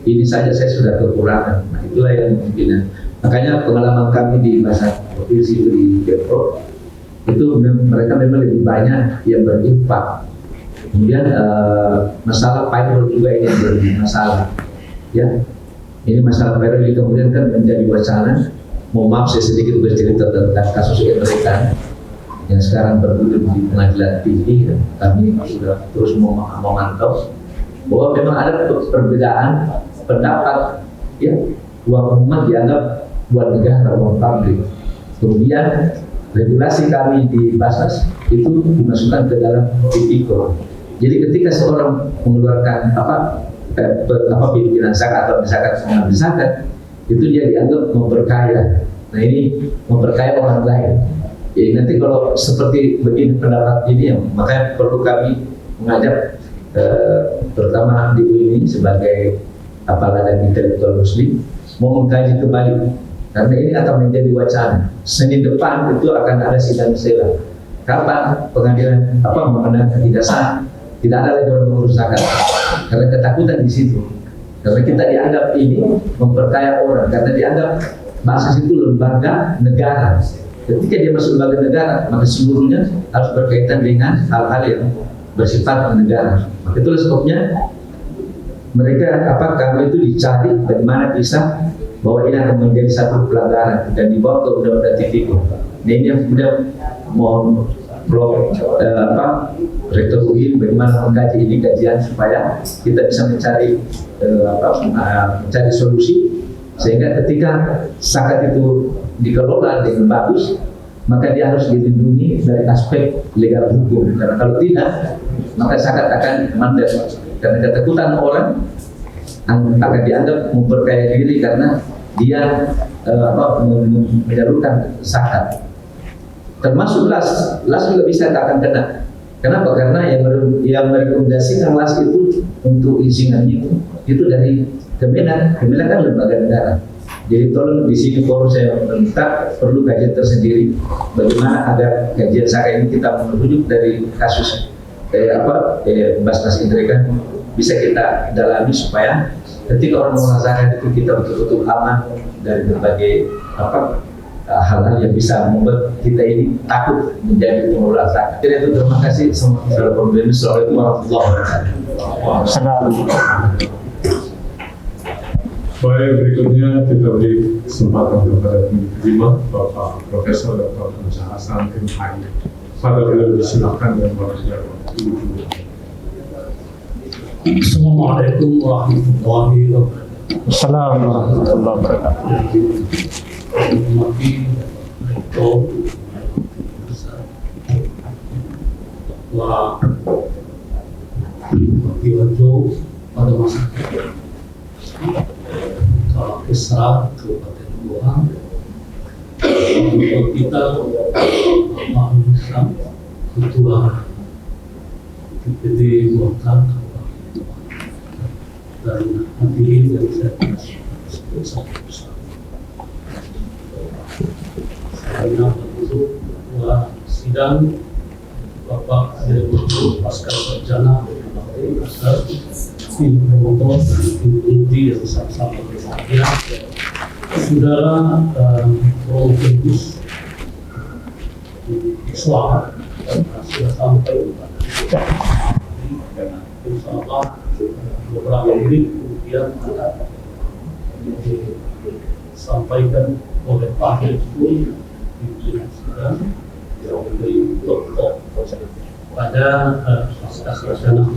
ini saja saya sudah kekurangan. Nah, itulah yang mungkin. Makanya pengalaman kami di masa provinsi di Depok itu mereka memang lebih banyak yang berinfak. Kemudian masalah payroll juga ini yang jadi masalah. Ya, ini masalah payroll ini kemudian kan menjadi wacana. Mohon maaf saya sedikit bercerita tentang kasus mereka yang sekarang bergulir di pengadilan tinggi. Kami sudah terus memantau bahwa memang ada perbedaan pendapat. Ya, uang umat dianggap buat negara, uang publik. Kemudian regulasi kami di Basnas itu dimasukkan ke dalam tipikor. Jadi ketika seorang mengeluarkan pimpinan zakat atau mengambil zakat, itu dia dianggap memperkaya. Nah, ini memperkaya orang lain. Jadi nanti kalau seperti begini pendapat ini, makanya perlu kami mengajak terutama di UIN sebagai ladang intelektual muslim mau mengkaji kembali. Karena ini akan menjadi wacana. Senin depan itu akan ada sidang sela. Kapan pengadilan memenangkan tidak sah, tidak ada lagi orang mengurus zakat. Karena ketakutan di situ. Karena kita dianggap ini memperkaya orang. Karena dianggap Basnas itu lembaga negara. Ketika dia masuk lembaga negara, maka seluruhnya harus berkaitan dengan hal-hal yang bersifat negara. Maka itulah sebabnya mereka kami itu dicari bagaimana bisa bahwa ini akan menjadi satu pelanggaran dan dibawa ke undang-undang tipikor. Nah, ini yang kemudian mohon Prof. Rektor UIN bagaimana mengkaji ini kajian supaya kita bisa mencari solusi sehingga ketika zakat itu dikelola dengan bagus, maka dia harus dilindungi dari aspek legal hukum. Karena kalau tidak, maka zakat akan mandek. Karena ketakutan orang akan dianggap memperkaya diri karena dia menyalurkan zakat. Termasuk las juga bisa akan kena. Kenapa? Karena yang merekomendasikan las itu untuk izinannya itu dari Kemenak. Kemenak kan lembaga negara. Jadi tolong di sini forum saya minta perlu kajian tersendiri bagaimana agar kajian zakat ini kita merujuk dari kasus Basnas Indra kan bisa kita dalami supaya ketika orang mengelola zakat itu kita betul-betul aman dari berbagai hal-hal yang bisa membuat kita ini takut menjadi pengelola zakat. Jadi itu terima kasih. Assalamualaikum warahmatullahi wabarakatuh. Baik, berikutnya kita beri kesempatan kepada penerima Bapak Profesor Dr. Hamzah Hasan MHI. Pada beliau disilakan dan berbicara. Assalamualaikum warahmatullahi wabarakatuh. Assalamualaikum warahmatullahi wabarakatuh. Hormati Rektor Ketua Wajo pada masa Kepala Besar Kabupaten Goa, untuk kita Bapak Islam Ketua DPD Golkar dan hadirin yang saya kasih bersama-sama. Saya untuk ketua sidang Bapak Direktur Pasca Sarjana tim promotor, tim pengundi yang sama-sama berbahagia, saudara Provinsi Suara sudah sampai dan insya Allah beberapa menit kemudian akan disampaikan oleh Pak Direktur pimpinan sidang dari Dr. pada pasca sarjana.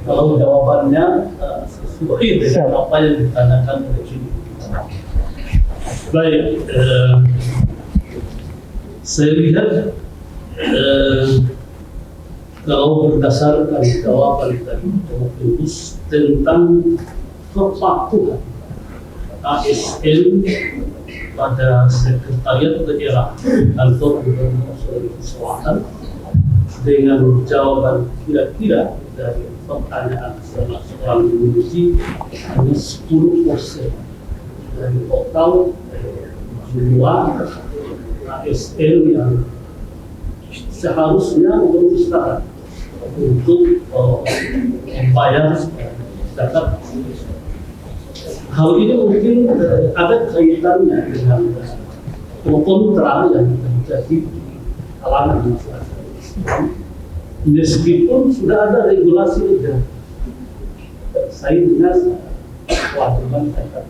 Kalau jawabannya sesuai dengan apa yang ditanyakan oleh Ibu. Baik, saya lihat kalau berdasarkan jawaban dari Provinsi tentang kepatuhan ASN pada Sekretariat Daerah Kantor Gubernur Sulawesi Selatan dengan jawaban kira-kira dari pertanyaan salah seorang Indonesia hanya 10% dari total jumlah ASN yang seharusnya berusaha untuk membayar zakat. Hal ini mungkin ada kaitannya dengan pro kontra yang terjadi di kalangan masyarakat. Meskipun sudah ada regulasi negara terkait dengan kewajiban zakat,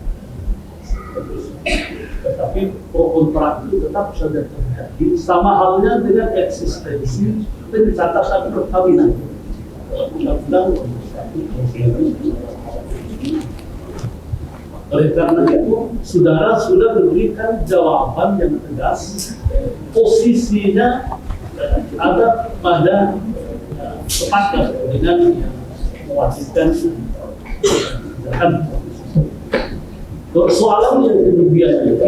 tetapi pro kontra itu tetap saja terjadi. Sama halnya dengan eksistensi pencatatan perkawinan. Undang-undang oleh karena itu, saudara sudah memberikan jawaban yang tegas. Posisinya ada pada sepakat dengan mewajibkan zakat. Soalan yang kemudian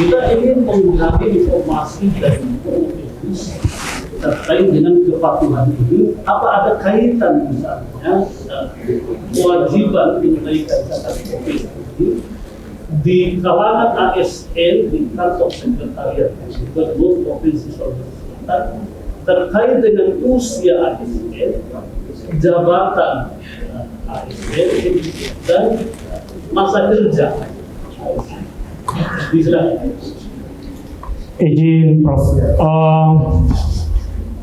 kita ingin menggunakan informasi dari Provinsi terkait dengan kepatuhan ini. Apa ada kaitan misalnya kewajiban menunaikan zakat Provinsi ini di kalangan ASN di kantor sekretariat Gubernur Provinsi Sulawesi Selatan terkait dengan usia ASN, jabatan ASN dan masa kerja. Izin Prof.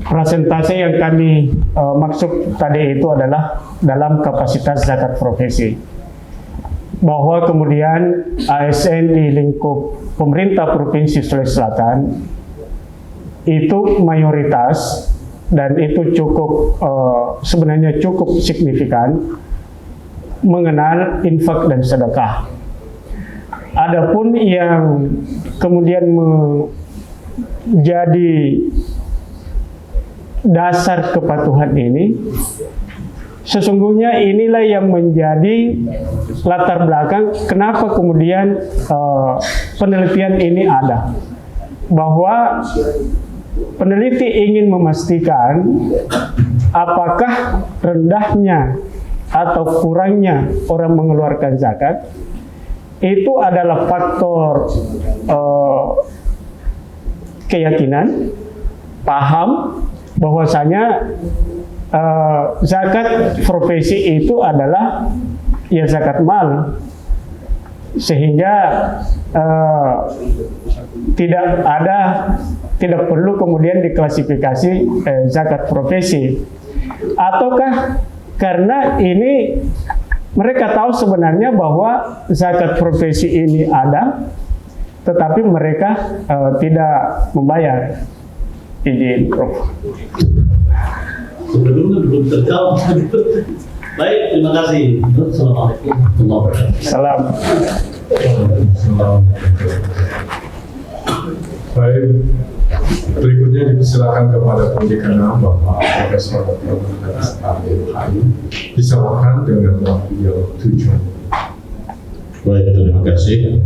Presentasi yang kami maksud tadi itu adalah dalam kapasitas zakat profesi, bahwa kemudian ASN di lingkup pemerintah Provinsi Sulawesi Selatan itu mayoritas dan itu cukup sebenarnya cukup signifikan mengenal infak dan sedekah. Adapun yang kemudian menjadi dasar kepatuhan ini, sesungguhnya inilah yang menjadi latar belakang kenapa kemudian penelitian ini ada, bahwa peneliti ingin memastikan apakah rendahnya atau kurangnya orang mengeluarkan zakat itu adalah faktor keyakinan, paham bahwasanya zakat profesi itu adalah ya zakat mal, sehingga tidak perlu kemudian diklasifikasi zakat profesi, ataukah karena ini mereka tahu sebenarnya bahwa zakat profesi ini ada, tetapi mereka tidak membayar. Izin, Prof. Sebelumnya belum terjawab. Baik, terima kasih. Assalamualaikum warahmatullahi wabarakatuh. Salam. Baik, berikutnya dipersilakan kepada Pendekana Bapak Profesor Dr. Haji diserahkan dengan waktu 7. Baik, terima kasih.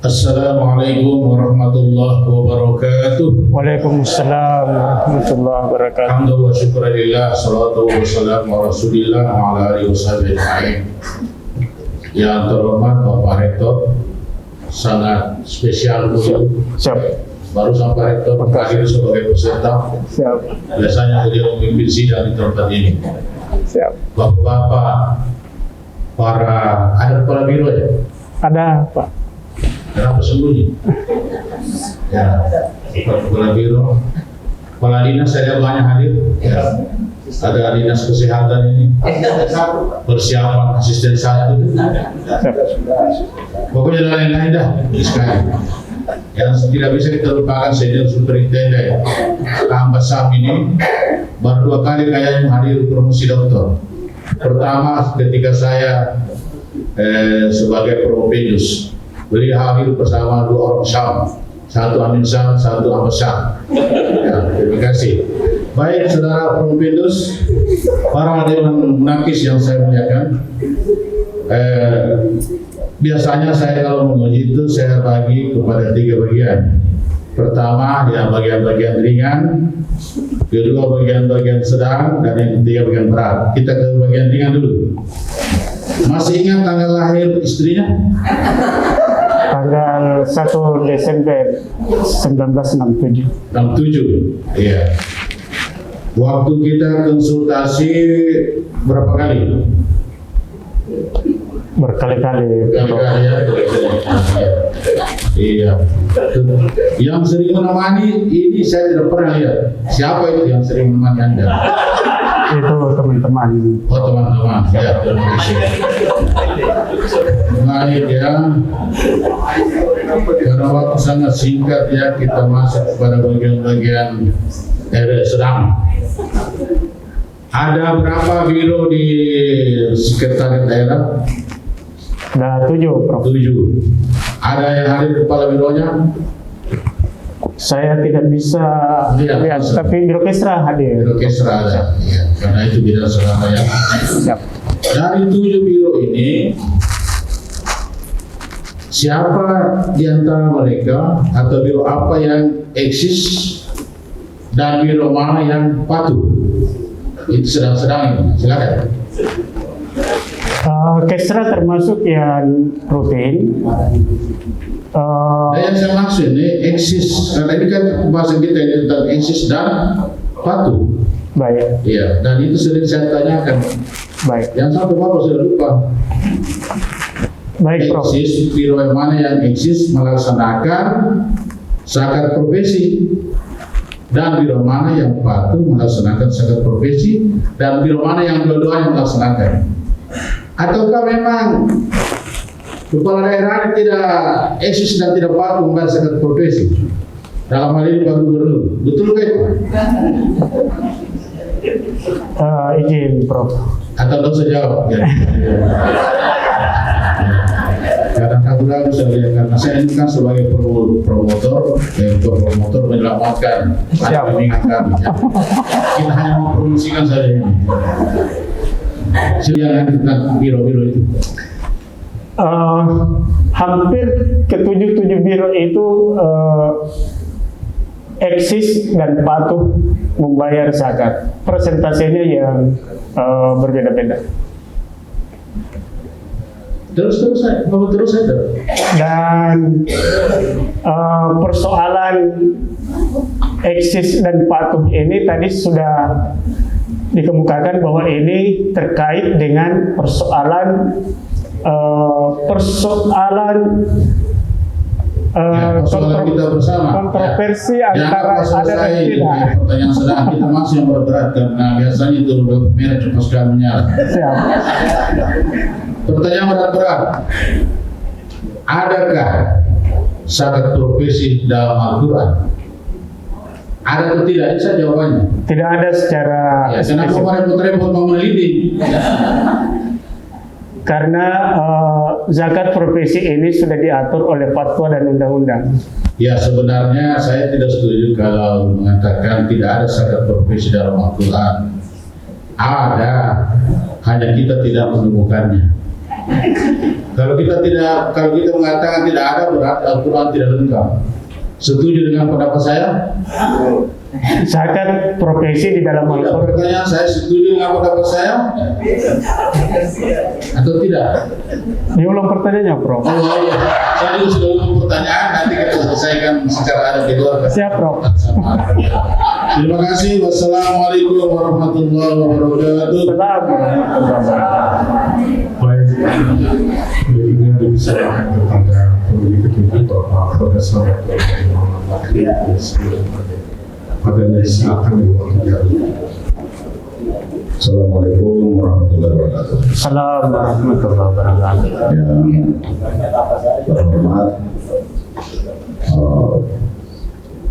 Assalamualaikum warahmatullahi wabarakatuh. Waalaikumsalam warahmatullahi wabarakatuh. Alhamdulillah wa syukurillah, salatu wassalamu ala rasulillah wa ala alihi washabihi ajma'in. Yang terhormat Bapak Rektor, sangat spesial dulu. Siap. Baru sampai Rektor hadir sebagai peserta. Siap. Biasanya beliau memimpin sidang di tempat ini. Siap. Bapak-bapak, ada kepala biro ya? Ada, Pak. Kenapa sembunyi? Ya, kepala biro, kepala dinas saya banyak hadir. Ya. Ada dinas kesehatan ini, persiapan asisten 1. Pokoknya lain-lain dah, sekali. Yang tidak bisa kita lupakan senior superintenden Ahmad Sam ini baru 2 kali kayaknya menghadiri promosi doktor. Pertama ketika saya sebagai Provenius, beliau hadir bersama 2 orang Syam, 1 Amin Syam, 1 Ahmad Syam. Ya, terima kasih. Baik saudara Provenius, para dewan munakis yang saya muliakan, biasanya saya kalau menguji itu saya bagi kepada 3 bagian. Pertama ya bagian-bagian ringan, kedua bagian-bagian sedang, dan yang ketiga bagian berat. Kita ke bagian ringan dulu. Masih ingat tanggal lahir istrinya? Tanggal 1 Desember 1967. 67. Iya. Waktu kita konsultasi berapa kali? Berkali-kali. Berkali-kali ya. Iya. Yang sering menemani ini saya tidak pernah lihat. Siapa itu yang sering menemani Anda? Itu teman-teman. Oh teman-teman. Ya, terima kasih. Baik ya. Karena waktu sangat singkat ya, kita masuk kepada bagian-bagian sedang. Ada berapa biro di sekretariat daerah? Ada 7, Prof. 7. Ada yang hadir kepala bironya? Saya tidak bisa Tidak. lihat, tapi Biro Kesra hadir. Biro Kesra ada. Ya, karena itu bidang Surabaya. Siap. Dari 7 biro ini, siapa di antara mereka atau biro apa yang eksis dan biro mana yang patuh? Itu sedang-sedang ini. Silakan. Kesra termasuk yang rutin. Nah, yang saya maksud ini eksis, karena ini kan bahasa kita ini tentang eksis dan patuh. Baik, Iya, dan itu sering saya tanyakan. baik, Yang satu Bapak sudah lupa. baik, Prof. Eksis, biro yang mana yang eksis melaksanakan zakat profesi, dan biro mana yang patuh melaksanakan zakat profesi, dan biro mana yang dua-duanya melaksanakan. Ataukah memang kepala daerah tidak eksis dan tidak patuh membayar zakat profesi? Dalam hal ini Pak Gubernur, betul kan? Izin, Prof. Atau tidak usah jawab? Ya. Kadang ragu-ragu saya lihat, karena saya ini kan sebagai promotor menyelamatkan, Siap. mengingatkan. Ya. Kita hanya mempromosikan saja ini. Silakan tentang biro-biro itu. Hampir ke-7 biro itu eksis dan patuh membayar zakat. Persentasenya yang berbeda-beda. Terus saya. Dan persoalan eksis dan patuh ini tadi sudah dikemukakan bahwa ini terkait dengan persoalan persoalan kita bersama. kontroversi Ya, antara kalau ada dan selesai tidak. pertanyaan sedang kita masih yang berat karena biasanya itu merah cepat sekali menyala. Siap. Pertanyaan berat. Adakah syarat profesi dalam Al-Quran? Ada atau tidak? Itu jawabannya. Tidak ada secara Ya, kenapa spesifik. kemarin repot mau meneliti? Karena zakat profesi ini sudah diatur oleh fatwa dan undang-undang. Ya, sebenarnya saya tidak setuju kalau mengatakan tidak ada zakat profesi dalam Al-Quran. Ada, hanya kita tidak menemukannya. Kalau kita mengatakan tidak ada, berarti Al-Quran tidak lengkap. Setuju dengan pendapat saya? Zakat profesi di dalam Tidak, Al-Quran. pertanyaan saya setuju dengan pendapat saya? Atau tidak? Diulang pertanyaannya, Prof. Oh iya, saya juga sudah ulang pertanyaan, nanti kita selesaikan secara ada di luar. Siap, Prof. Terima kasih. Wassalamualaikum warahmatullahi wabarakatuh. Baik, berikutnya dipersilakan kepada pemilih kedua Bapak Profesor Dr. Muhammad Bakri LCM AD. Padanya silakan diwakilkan. Assalamualaikum warahmatullahi wabarakatuh. Assalamualaikum warahmatullahi wabarakatuh. Yang terhormat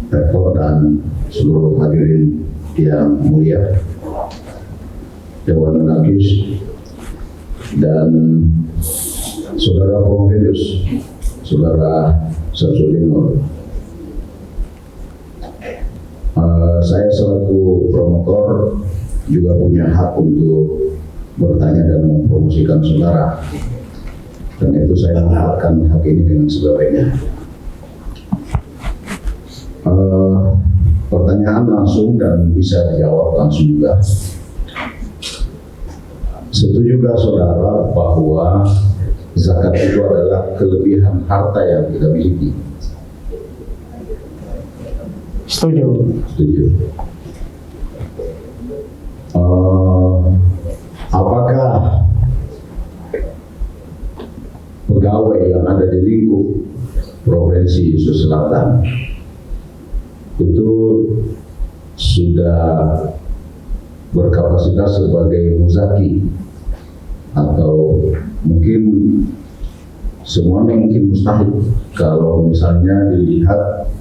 Rektor dan seluruh hadirin yang mulia, Dewan Unakis dan Saudara Profendius, Saudara Samsudin Nur. Saya selaku promotor juga punya hak untuk bertanya dan mempromosikan saudara, dan itu saya mengharapkan hak ini dengan sebaiknya. Pertanyaan langsung dan bisa dijawab langsung juga. Setujukah saudara bahwa zakat itu adalah kelebihan harta yang kita miliki? Setuju. Setuju. Apakah pegawai yang ada di lingkup Provinsi Sulawesi Selatan itu sudah berkapasitas sebagai muzaki, atau mungkin semuanya mungkin mustahil kalau misalnya dilihat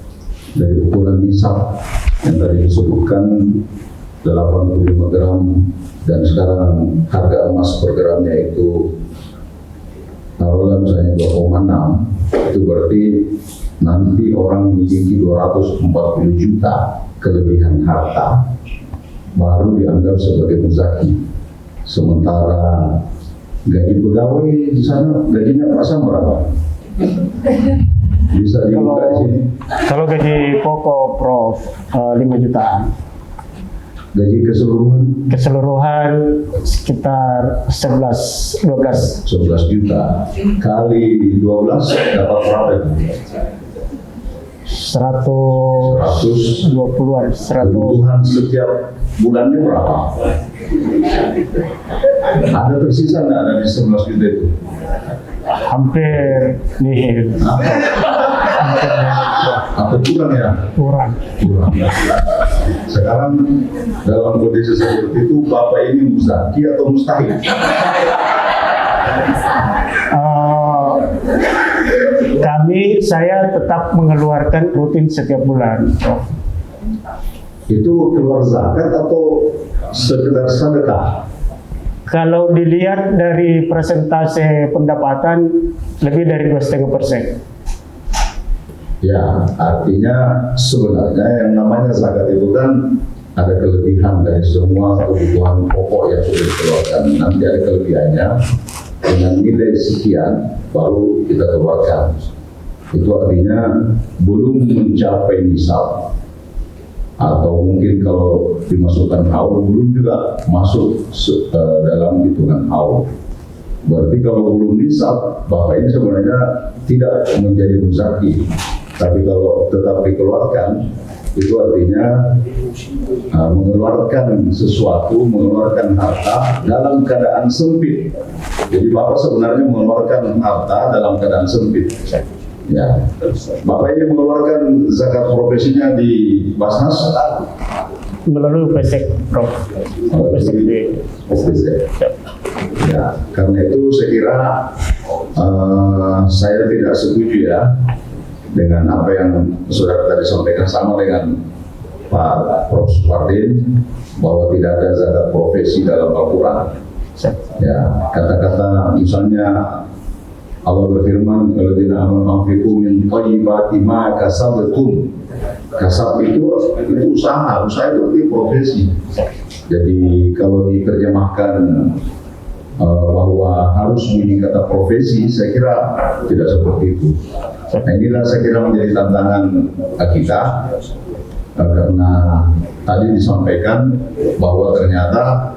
dari ukuran nisab yang tadi disebutkan 85 gram, dan sekarang harga emas per gramnya itu taruhlah misalnya 2,6, itu berarti nanti orang memiliki 240 juta kelebihan harta baru dianggap sebagai muzaki. Sementara gaji pegawai di sana gajinya perasaan berapa? Bisa dibuka di sini. Kalau gaji pokok Prof 5 jutaan. Gaji Keseluruhan sekitar 11 juta kali 12 dapat berapa itu? 120-an. Kebutuhan setiap bulannya berapa? Ada tersisa nggak dari 11 juta itu? Hampir nihil. Atau kurang ya? Kurang. Sekarang dalam kondisi seperti itu, Bapak ini muzaki atau mustahil? Saya tetap mengeluarkan rutin setiap bulan. Itu keluar zakat atau sekedar sedekah? Kalau dilihat dari persentase pendapatan lebih dari 2,5%. Ya, artinya sebenarnya yang namanya zakat itu kan ada kelebihan dari semua kebutuhan pokok yang sudah dikeluarkan. Nanti ada kelebihannya dengan nilai sekian baru kita keluarkan. Itu artinya belum mencapai nisab, atau mungkin kalau dimasukkan haul belum juga masuk dalam hitungan haul. Berarti kalau belum nisab, Bapak ini sebenarnya tidak menjadi muzaki. Tapi kalau tetap dikeluarkan, itu artinya mengeluarkan sesuatu, mengeluarkan harta dalam keadaan sempit. Jadi Bapak sebenarnya mengeluarkan harta dalam keadaan sempit. Ya, Bapak ini mengeluarkan zakat profesinya di Basnas? Melalui PSEK, Prof. PSEK di Ya, karena itu saya kira saya tidak setuju ya dengan apa yang saudara tadi sampaikan, sama dengan Pak Prof. Supardin, bahwa tidak ada zakat profesi dalam Al-Quran. Ya, kata-kata misalnya Allah berfirman, "Alladzina amanu anfiqu min thayyibati ma kasabtum." Kasab itu usaha itu artinya profesi. Jadi kalau diterjemahkan bahwa harus bunyi kata profesi, saya kira tidak seperti itu. Nah, inilah saya kira menjadi tantangan kita, karena tadi disampaikan bahwa ternyata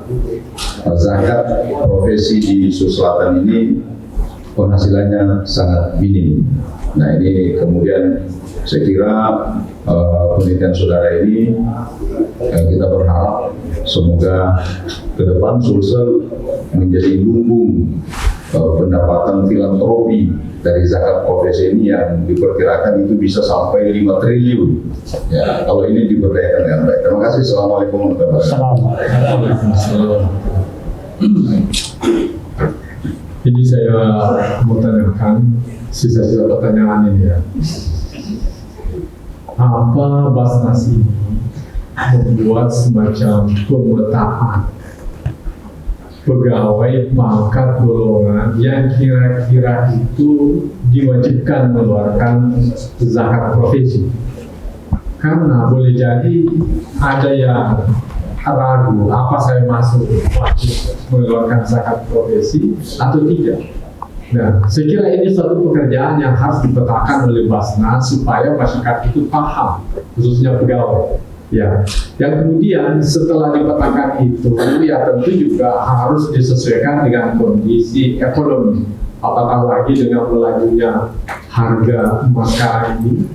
zakat profesi di Sulawesi Selatan ini penghasilannya sangat minim. Nah, ini kemudian saya kira penelitian saudara ini kita berharap semoga ke depan Sulsel menjadi lumbung pendapatan filantropi dari zakat profesi ini yang diperkirakan itu bisa sampai 5 triliun. Ya, kalau ini diberdayakan dengan baik. Terima kasih. Assalamualaikum warahmatullahi wabarakatuh. Jadi saya mau tanyakan sisa-sisa pertanyaan ini ya. Apa Basnas ini membuat semacam pemetaan pegawai pangkat golongan yang kira-kira itu diwajibkan mengeluarkan zakat profesi? Karena boleh jadi ada yang ragu, apa saya masuk wajib mengeluarkan zakat profesi atau tidak. Nah, saya kira ini suatu pekerjaan yang harus dipetakan oleh Basnas supaya masyarakat itu paham, khususnya pegawai. Ya, yang kemudian setelah dipetakan itu, ya tentu juga harus disesuaikan dengan kondisi ekonomi. Apatah lagi dengan melajunya harga emas sekarang ini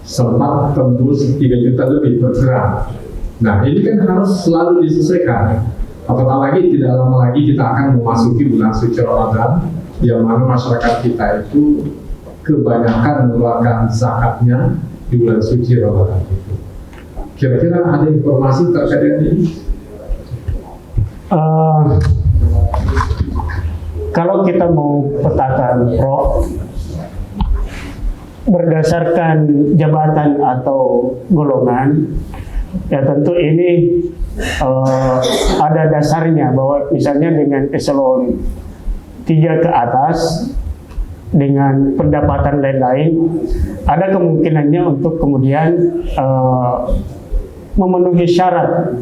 sempat tembus 3 juta lebih per gram. Nah, ini kan harus selalu disesuaikan. Apatah lagi tidak lama lagi kita akan memasuki bulan suci Ramadan, yang mana masyarakat kita itu kebanyakan mengeluarkan zakatnya di bulan suci Ramadan itu. Kira-kira ada informasi terkait dengan ini? Kalau kita mau petakan, Prof, berdasarkan jabatan atau golongan, ya tentu ini ada dasarnya bahwa misalnya dengan eselon 3 ke atas dengan pendapatan lain-lain ada kemungkinannya untuk kemudian memenuhi syarat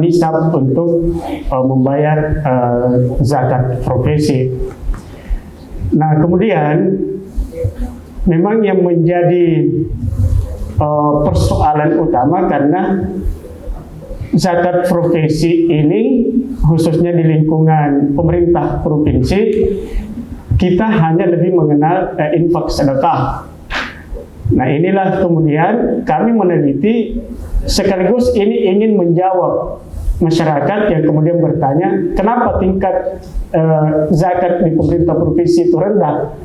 nisab untuk membayar zakat profesi. Nah, kemudian memang yang menjadi persoalan utama karena zakat profesi ini khususnya di lingkungan pemerintah provinsi kita hanya lebih mengenal infak sedekah. Nah, inilah kemudian kami meneliti sekaligus ini ingin menjawab masyarakat yang kemudian bertanya kenapa tingkat zakat di pemerintah provinsi itu rendah.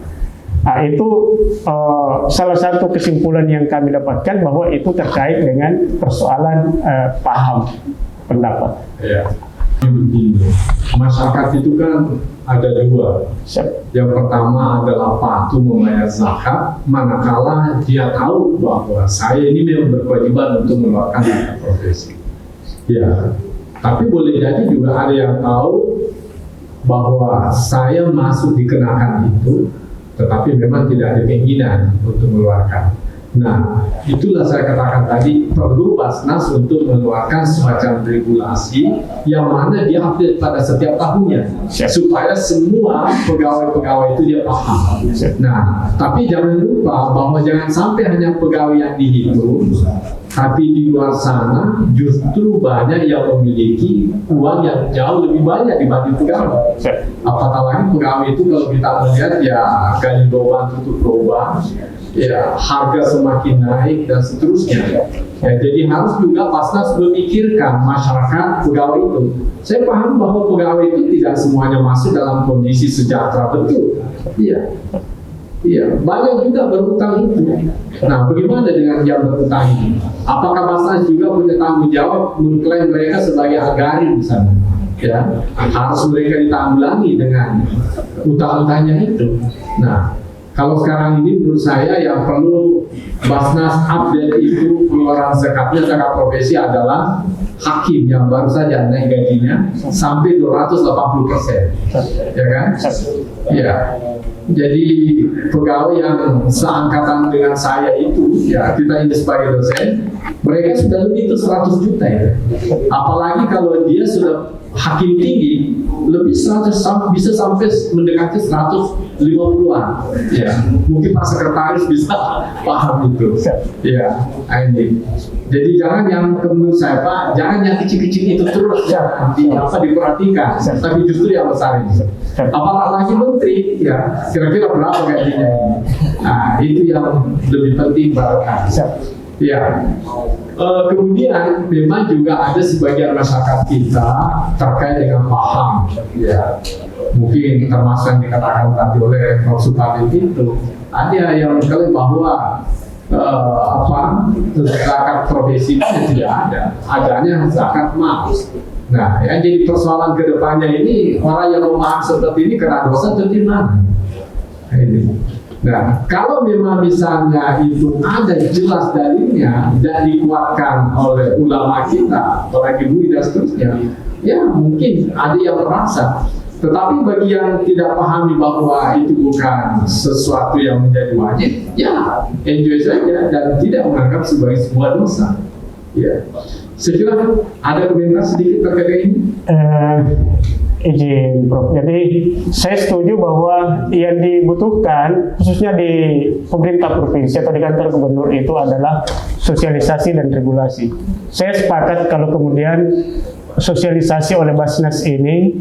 Nah, itu salah satu kesimpulan yang kami dapatkan bahwa itu terkait dengan persoalan paham pendapat. Ya. Begini, masyarakat itu kan ada 2. Yang pertama adalah patuh membayar zakat, manakala dia tahu bahwa saya ini memang berkewajiban untuk mengeluarkan zakat profesi. Ya, tapi boleh jadi juga ada yang tahu bahwa saya masuk dikenakan itu, tetapi memang tidak ada keinginan untuk mengeluarkan. Nah, itulah saya katakan tadi perlu Basnas untuk mengeluarkan semacam regulasi yang mana diupdate pada setiap tahunnya supaya semua pegawai-pegawai itu dia paham. Nah, tapi jangan lupa bahwa jangan sampai hanya pegawai yang dihitung, tapi di luar sana justru banyak yang memiliki uang yang jauh lebih banyak dibanding pegawai. Apatah lagi pegawai itu kalau kita melihat ya gaji lubang tutup lubang, ya harga semakin naik dan seterusnya. Ya, jadi harus juga Basnas memikirkan masyarakat pegawai itu. Saya paham bahwa pegawai itu tidak semuanya masuk dalam kondisi sejahtera betul. Iya. Iya, banyak juga berhutang itu. Nah, bagaimana dengan yang berhutang ini? Apakah Basnas juga punya tanggung jawab mengklaim mereka sebagai agrari di sana? Ya, harus mereka ditanggulangi dengan utang-utangnya itu. Nah, kalau sekarang ini menurut saya yang perlu Basnas update itu pengeluaran zakatnya, zakat profesi adalah hakim yang baru saja naik gajinya sampai 280%, ya kan? Ya. Jadi pegawai yang seangkatan dengan saya itu, ya kita ini sebagai dosen, mereka sudah lebih itu 100 juta ya. Apalagi kalau dia sudah hakim tinggi, lebih 100 bisa sampai mendekati 150-an. Ya, mungkin Pak Sekretaris bisa paham itu. Ya, ini. Jadi jangan yang menurut saya Pak, jangan yang kecil-kecil itu terus ya diperhatikan, tapi justru yang besar ini. Apalagi menteri, ya kira-kira berapa gajinya ini? Nah, itu yang lebih penting barangkali. Ya, kemudian memang juga ada sebagian masyarakat kita terkait dengan paham, ya mungkin termasuk yang dikatakan tadi oleh Prof. Supardi itu, ada yang mengklaim bahwa zakat profesi itu tidak ada, adanya zakat mal. Nah, yang jadi persoalan kedepannya ini orang yang memahami seperti ini kena dosa atau gimana? Ini. Nah, kalau memang misalnya itu ada jelas dalilnya dan dikuatkan oleh ulama kita, para MUI dan seterusnya, ya mungkin ada yang merasa. Tetapi bagi yang tidak pahami bahwa itu bukan sesuatu yang menjadi wajib, ya enjoy saja dan tidak menganggap sebagai sebuah dosa. Ya, saya kira ada komentar sedikit terkait ini. Izin Prof. Jadi saya setuju bahwa yang dibutuhkan khususnya di pemerintah provinsi atau di kantor gubernur itu adalah sosialisasi dan regulasi. Saya sepakat kalau kemudian sosialisasi oleh Basnas ini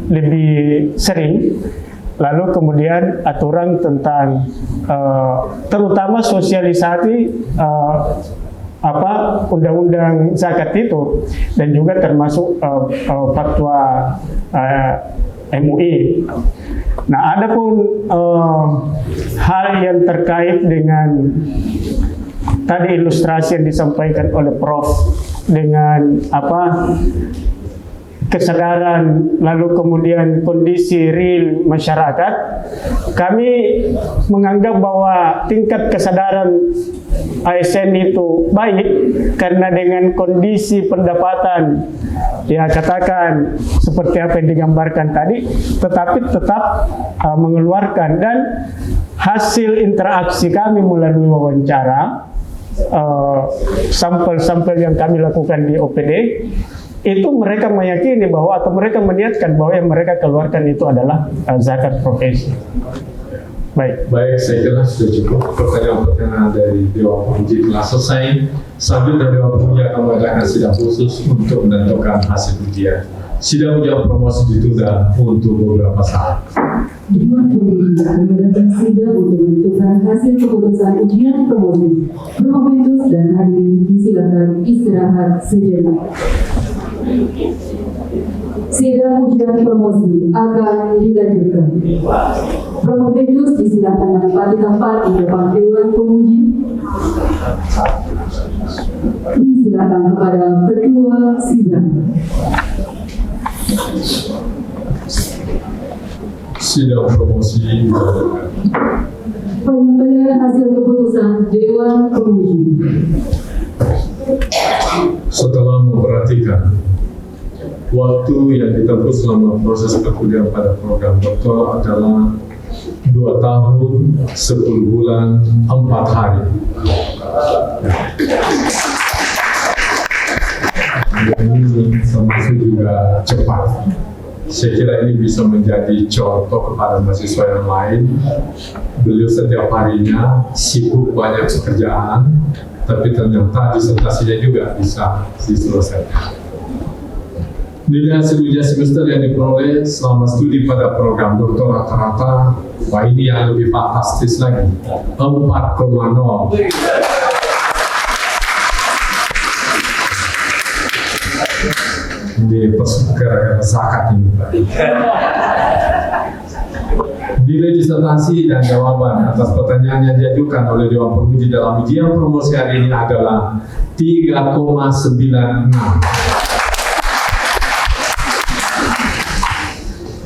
lebih sering, lalu kemudian aturan tentang terutama sosialisasi undang-undang zakat itu dan juga termasuk fatwa MUI. Nah, adapun hal yang terkait dengan tadi ilustrasi yang disampaikan oleh Prof dengan kesadaran lalu kemudian kondisi real masyarakat, kami menganggap bahwa tingkat kesadaran ASN itu baik karena dengan kondisi pendapatan ya katakan seperti apa yang digambarkan tadi, tetapi tetap mengeluarkan, dan hasil interaksi kami melalui wawancara sampel-sampel yang kami lakukan di OPD itu mereka meyakini bahwa atau mereka meniatkan bahwa yang mereka keluarkan itu adalah zakat profesi. Baik, saya kira sudah cukup pertanyaan-pertanyaan dari Dewan Penguji telah selesai. Selanjutnya Dewan Penguji akan mengadakan sidang khusus untuk menentukan hasil ujian. Sidang ujian promosi ditunda untuk beberapa saat. Dewan Penguji mengadakan sidang untuk menentukan hasil keputusan ujian promosi. Promovitus dan hadirin disilakan istirahat sejenak. Sidang ujian promosi akan dilanjutkan. Promovitus disilakan menempati tempat di depan Dewan Penguji. Disilakan kepada ketua sidang. Sidang promosi penyampaian hasil keputusan Dewan Penguji. Setelah memperhatikan waktu yang ditempuh selama proses perkuliahan pada program doktor adalah 2 tahun, 10 bulan, 4 hari. Ini termasuk juga cepat. Saya kira ini bisa menjadi contoh kepada mahasiswa yang lain. Beliau setiap harinya sibuk banyak pekerjaan, tapi ternyata disertasinya juga bisa diselesaikan. Nilai hasil ujian semester yang diperoleh selama studi pada program doktor rata-rata, wah ini yang lebih fantastis lagi, 4,0. Ini gara-gara zakat ini. Nilai disertasi dan jawaban atas pertanyaan yang diajukan oleh Dewan Penguji dalam ujian promosi hari ini adalah 3,96.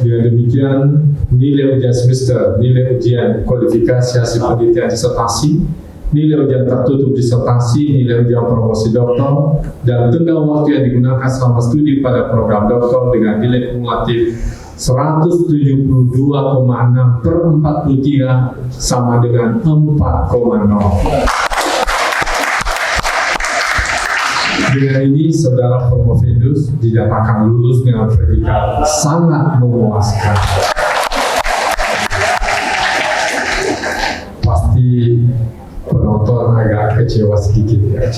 Dengan demikian, nilai ujian semester, nilai ujian kualifikasi hasil penelitian disertasi, nilai ujian tertutup disertasi, nilai ujian promosi doktor, dan tenggang waktu yang digunakan selama studi pada program doktor dengan nilai kumulatif 172,6/43 sama dengan 4,0. Dengan ini, saudara Promovendus dinyatakan lulus dengan predikat sangat memuaskan. Pasti penonton agak kecewa sedikit ya.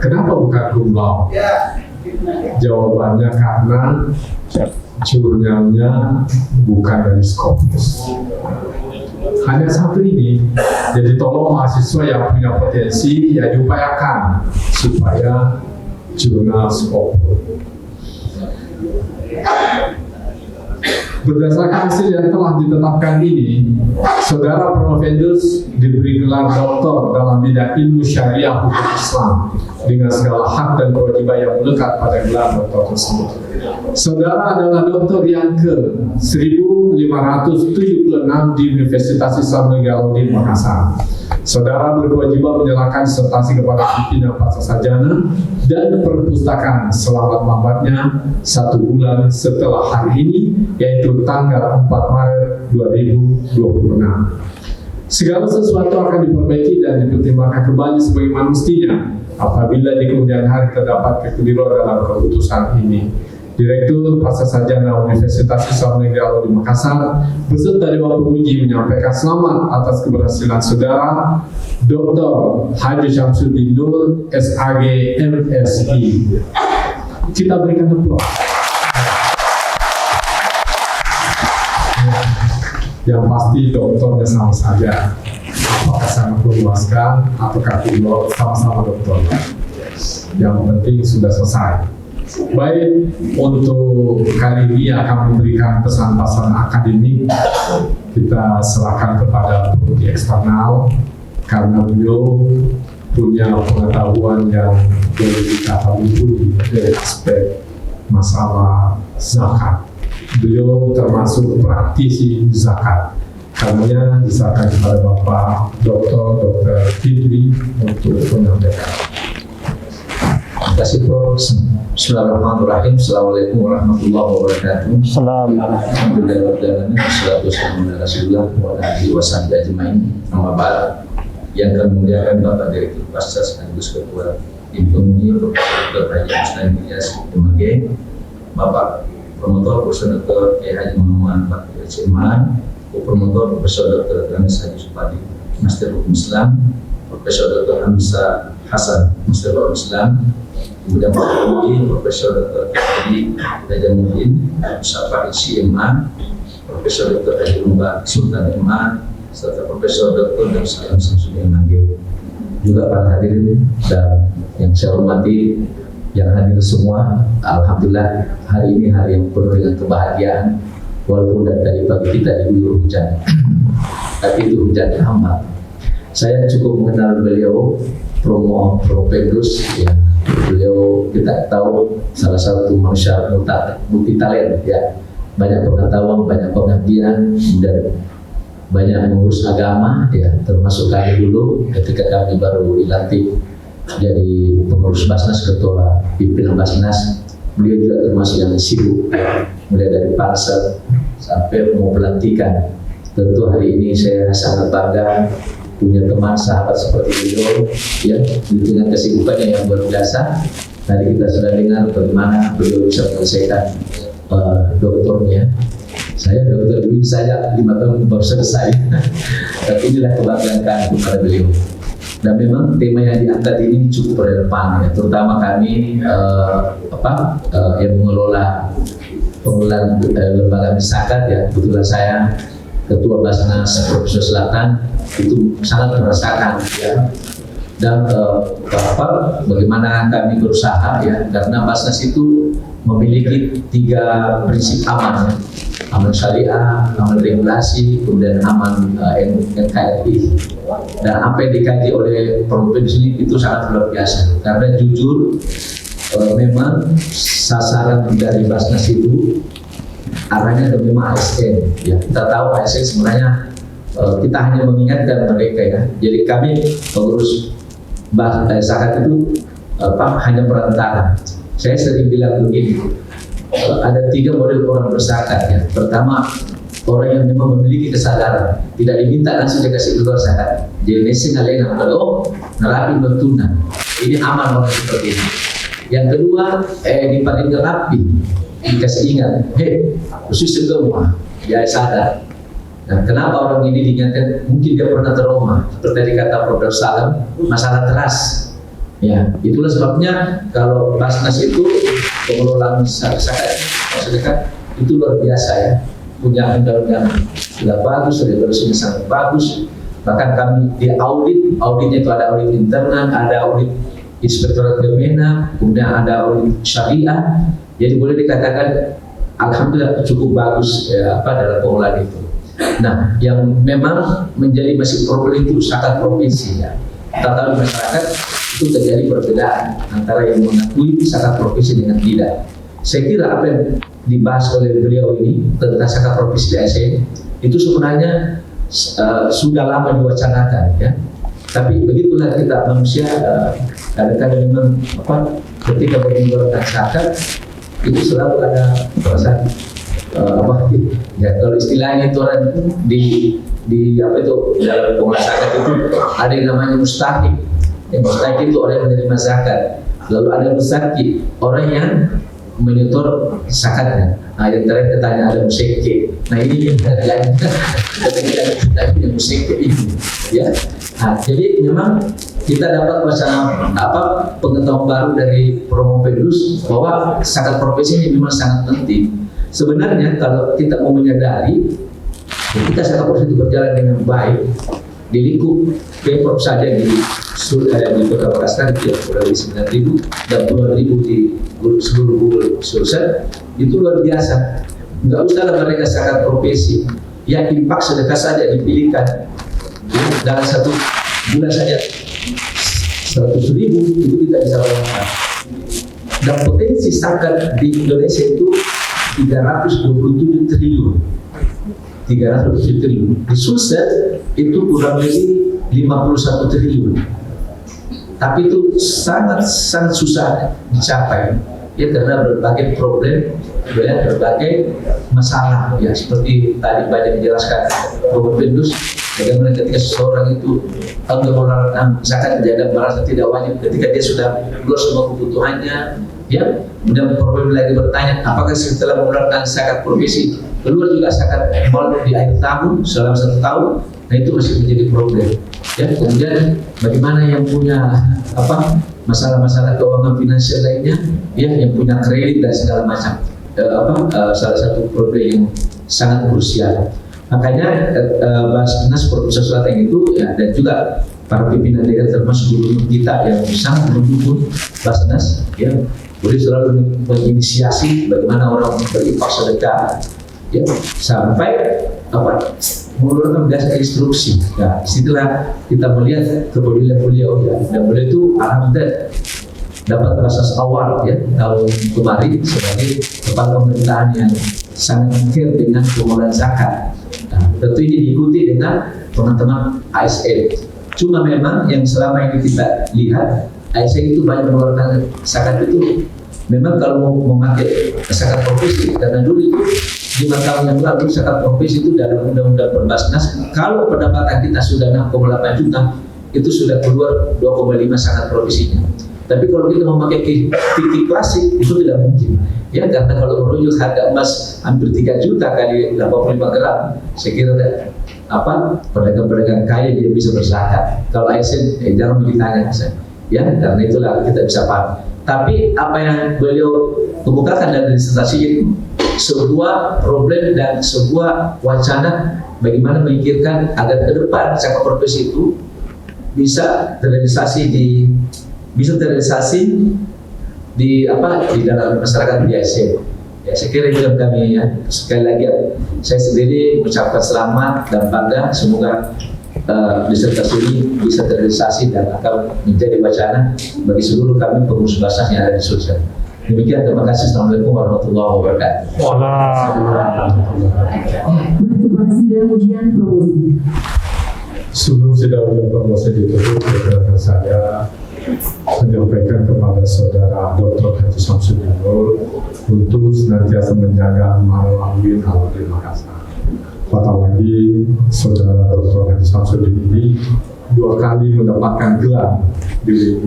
Kenapa bukan cum laude? Jawabannya karena jurnalnya bukan dari Scopus. Hanya satu ini, jadi tolong mahasiswa yang punya potensi ya diupayakan supaya jurnal Scopus. Berdasarkan hasil yang telah ditetapkan ini, saudara Promovendus diberi gelar doktor dalam bidang ilmu syariah hukum Islam dengan segala hak dan kewajiban yang melekat pada gelar doktor tersebut. Saudara adalah doktor yang ke-1576 di Universitas Islam Negeri Al-Udin Makassar. Saudara berkewajiban menyerahkan disertasi kepada pimpinan Pasca Sarjana dan perpustakaan selambat-lambatnya 1 bulan setelah hari ini, yaitu tanggal 4 Maret 2026. Segala sesuatu akan diperbaiki dan dipertimbangkan kembali sebagaimana mestinya apabila di kemudian hari terdapat kekeliruan dalam keputusan ini. Direktur Pasca Sarjana Universitas Islam Negeri Al-Udin Makassar beserta Dewan Penguji menyampaikan selamat atas keberhasilan saudara Dr. Haji Syamsuddin Nur, SAG, MSI. Kita berikan aplaus. Yang pasti doktornya sama saja, apakah sangat memuaskan ataukah sama-sama doktor. Yang penting sudah selesai. Baik, untuk kali ini akan memberikan pesan-pesan akademik, kita serahkan kepada penguji eksternal karena beliau punya pengetahuan yang boleh dikatakan mumpuni dari aspek masalah zakat. Beliau termasuk praktisi zakat. Karenanya diserahkan kepada Bapak Dr. Fitri untuk menyampaikan. Terima kasih Prof. Bismillahirrahmanirrahim. Assalamualaikum warahmatullahi wabarakatuh. Alhamdulillahirrahmanirrahim. Yang kami muliakan Bapak Direktur Pasca sekaligus Ketua Tim Penguji Dr. Haji Mustain Ilyas Temage, Bapak Promotor Profesor Dr. Haji Muhammad Bakri Ciman, Promotor Profesor Dr. Ganis Haji Supadi, Master Hukum Islam, Profesor Dr. Hamzah Hasan, Master Hukum Islam, kemudian Pak Penguji Profesor Dr. Haji Dajamuddin Musafar CMA, Profesor Dr. Haji Lumba Sultan MA, serta Profesor Dr. Darussalam Samsudin MAG. Juga para hadirin dan yang saya hormati yang hadir semua, alhamdulillah hari ini hari yang penuh dengan kebahagiaan, walaupun dari pagi kita diguyur hujan, tapi itu hujan amat. Saya cukup mengenal beliau, Promovendus, ya. Beliau kita tahu salah satu manusia multi talent, ya, banyak pengetahuan, banyak pengabdian, dan banyak mengurus agama, ya, termasuk kami dulu ketika kami baru dilantik jadi pengurus Basnas, ketua pimpinan Basnas, beliau juga termasuk yang sibuk, ya, mulai dari pansel sampai mau pelantikan. Tentu hari ini saya sangat bangga punya teman sahabat seperti beliau, ya, dengan kesibukannya yang luar biasa. Tadi kita sudah dengar bagaimana beliau bisa menyelesaikan doktornya. Saya dokter dulu saja 5 tahun baru selesai, tapi inilah kebanggaan kami kepada beliau. Dan memang tema yang diangkat ini cukup relevan, ya, terutama kami yang mengelola pengelolaan lembaga zakat, ya. Kebetulan saya Ketua Basnas Profesor Selatan itu sangat merasakan, ya, dan bagaimana kami berusaha, ya, karena Basnas itu memiliki 3 prinsip aman, ya. aman syariah, aman regulasi, kemudian aman NKRI. Dan apa yang dikaji oleh provinsi ini itu sangat luar biasa. Karena jujur, memang sasaran dari Basnas itu arahnya ke memang ASN. Ya, kita tahu ASN sebenarnya kita hanya mengingatkan mereka ya. Jadi kami pengurus zakat itu hanya perantara. Saya sering bilang begini, ada 3 model orang berzakat ya. Pertama, orang yang memang memiliki kesadaran, tidak diminta langsung dikasih keluar zakat. Jadi nasi ngalena ngerapi bertunan. Ini aman orang seperti ini. Yang kedua, dipaling rapi, dikasih ingat, khusus semua, dia sadar. Dan kenapa orang ini diingatkan? Mungkin dia pernah trauma, seperti kata Prof. Salam, masalah teras. Ya, itulah sebabnya kalau Basnas itu pengelolaan zakat sedekah itu luar biasa ya. Punya undang-undang sudah bagus, regulasinya sangat bagus. Bahkan kami di auditnya itu ada audit internal, ada audit Inspektorat Kemenak, kemudian ada audit syariah. Jadi boleh dikatakan alhamdulillah cukup bagus ya, dalam pengelolaan itu. Nah, yang memang menjadi masih problem itu zakat provinsi ya. Kita tahu di masyarakat itu terjadi perbedaan antara yang mengakui zakat provinsi dengan tidak. Saya kira apa yang dibahas oleh beliau ini tentang zakat provinsi di ASN itu sebenarnya sudah lama diwacanakan ya. Tapi begitulah kita manusia, kadang-kadang memang ketika mengeluarkan zakat itu selalu ada perasaan ya, kalau istilahnya itu orang di dalam pengelolaan zakat itu ada yang namanya mustahik. Yang mustahik itu orang yang menerima zakat. Lalu ada musaki, orang yang menyetor zakatnya. Nah, yang terakhir katanya ada museke. Nah, ini yang kita punya museke ini, ya. Nah, jadi memang kita dapat wacana pengetahuan baru dari Promovendus bahwa zakat provinsi ini memang sangat penting. Sebenarnya kalau kita mau menyadari kita zakat provinsi itu berjalan dengan baik di lingkup Pemprov saja di Kota Makassar itu kurang lebih 9.000 dan puluhan ribu di seluruh Google Sulsel itu luar biasa. Nggak usahlah mereka zakat provinsi, ya impak sedekah saja dipilihkan dalam 1 bulan saja 100.000 itu kita bisa lakukan. Dan potensi zakat di Indonesia itu 327 triliun. 327 triliun. Di Sulsel itu kurang lebih 51 triliun. Tapi itu sangat susah dicapai ya, karena berbagai problem ya, berbagai masalah ya, seperti tadi banyak dijelaskan Promovendus bagaimana ketika seseorang itu mengeluarkan zakat dia merasa tidak wajib ketika dia sudah keluar semua kebutuhannya ya. Kemudian problem lagi bertanya apakah setelah mengeluarkan zakat provinsi keluar juga zakat mal di akhir tahun selama 1 tahun. Nah, itu masih menjadi problem ya. Kemudian bagaimana yang punya masalah-masalah keuangan finansial lainnya ya, yang punya kredit dan segala macam salah satu problem yang sangat krusial. Makanya Basnas Provinsi Selatan itu ya, dan juga para pimpinan daerah termasuk gubernur kita yang sangat mendukung Basnas ya, boleh selalu menginisiasi bagaimana orang berinfak sedekah ya, sampai mengeluarkan biasa instruksi. Nah, disitulah kita melihat kepedulian beliau ya, dan beliau itu alhamdulillah dapat Basnas awal ya tahun kemarin sebagai kepala pemerintahan yang sangat care dengan pengelolaan zakat. Nah, tentu ini diikuti dengan teman-teman ASN. Cuma memang yang selama ini kita lihat ASN itu banyak mengeluarkan zakat itu memang kalau mau memakai zakat provinsi, karena dulu itu 5 tahun yang lalu zakat provinsi itu dalam undang-undang Perbasnas kalau pendapatan kita sudah 6,8 juta itu sudah keluar 2,5 zakat provinsinya. Tapi kalau kita memakai fikih klasik itu tidak mungkin ya, karena kalau merujuk harga emas hampir 3 juta kali 85 gram, saya kira pedagang-pedagang kaya dia bisa berzakat. Kalau ASN jangan ditanya ya, karena itulah kita bisa paham. Tapi apa yang beliau kemukakan dalam disertasi itu sebuah problem dan sebuah wacana bagaimana memikirkan agar ke depan zakat provinsi itu bisa terrealisasi di dalam masyarakat di ASN. Ya, saya kira itu yang kami ya. Sekali lagi saya sendiri mengucapkan selamat dan bangga, semoga disertasi ini bisa terrealisasi dan akan menjadi wacana bagi seluruh kami pengurus basah yang ada di Sulsel. Demikian, terima kasih. Assalamualaikum warahmatullahi wabarakatuh. Penutupan sidang ujian promosi. Sebelum sidang ujian promosi ditutup, perkenalkan saya menyampaikan kepada saudara Dr. Haji Samsudin Nur untuk senantiasa menjaga Marwahwin Al-Wali Makassar. Apatah lagi saudara Dr. Haji Samsudin ini 2 kali mendapatkan gelar di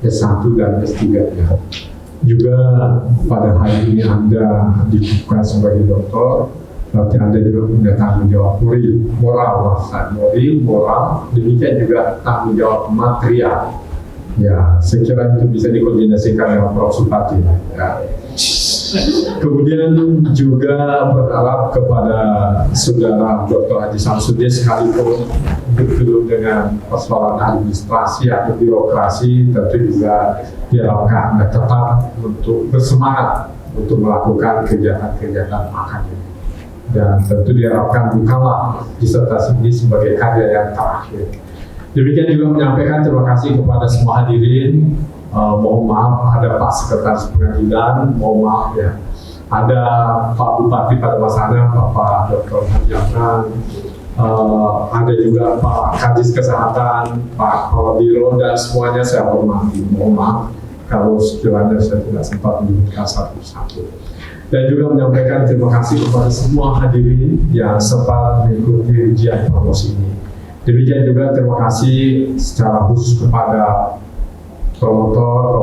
S1 dan S3-nya. Juga pada hari ini Anda dibuka sebagai doktor, berarti Anda juga punya tanggung jawab moral, demikian juga tanggung jawab material. Ya, saya kira itu bisa dikoordinasikan dengan Prof. Supati. Ya. Kemudian juga berharap kepada saudara Dr. Haji Samsudin, sekalipun belum dengan persoalan administrasi atau birokrasi, tentu juga diharapkan tetap untuk bersemangat untuk melakukan kegiatan-kegiatan akademik. Dan tentu diharapkan bukanlah disertasi ini sebagai karya yang terakhir. Demikian juga menyampaikan terima kasih kepada semua hadirin. Mohon maaf ada Pak Sekretaris Pengadilan, mohon maaf ya. Ada Pak Bupati pada masanya, Bapak Dr. Harjana, ada juga Pak Kadis Kesehatan, Pak Kepala Biro, dan semuanya saya hormati. Mohon maaf kalau sekiranya saya tidak sempat menyebutkan satu-satu. Dan juga menyampaikan terima kasih kepada semua hadirin yang sempat mengikuti ujian promosi ini. Demikian juga terima kasih secara khusus kepada promotor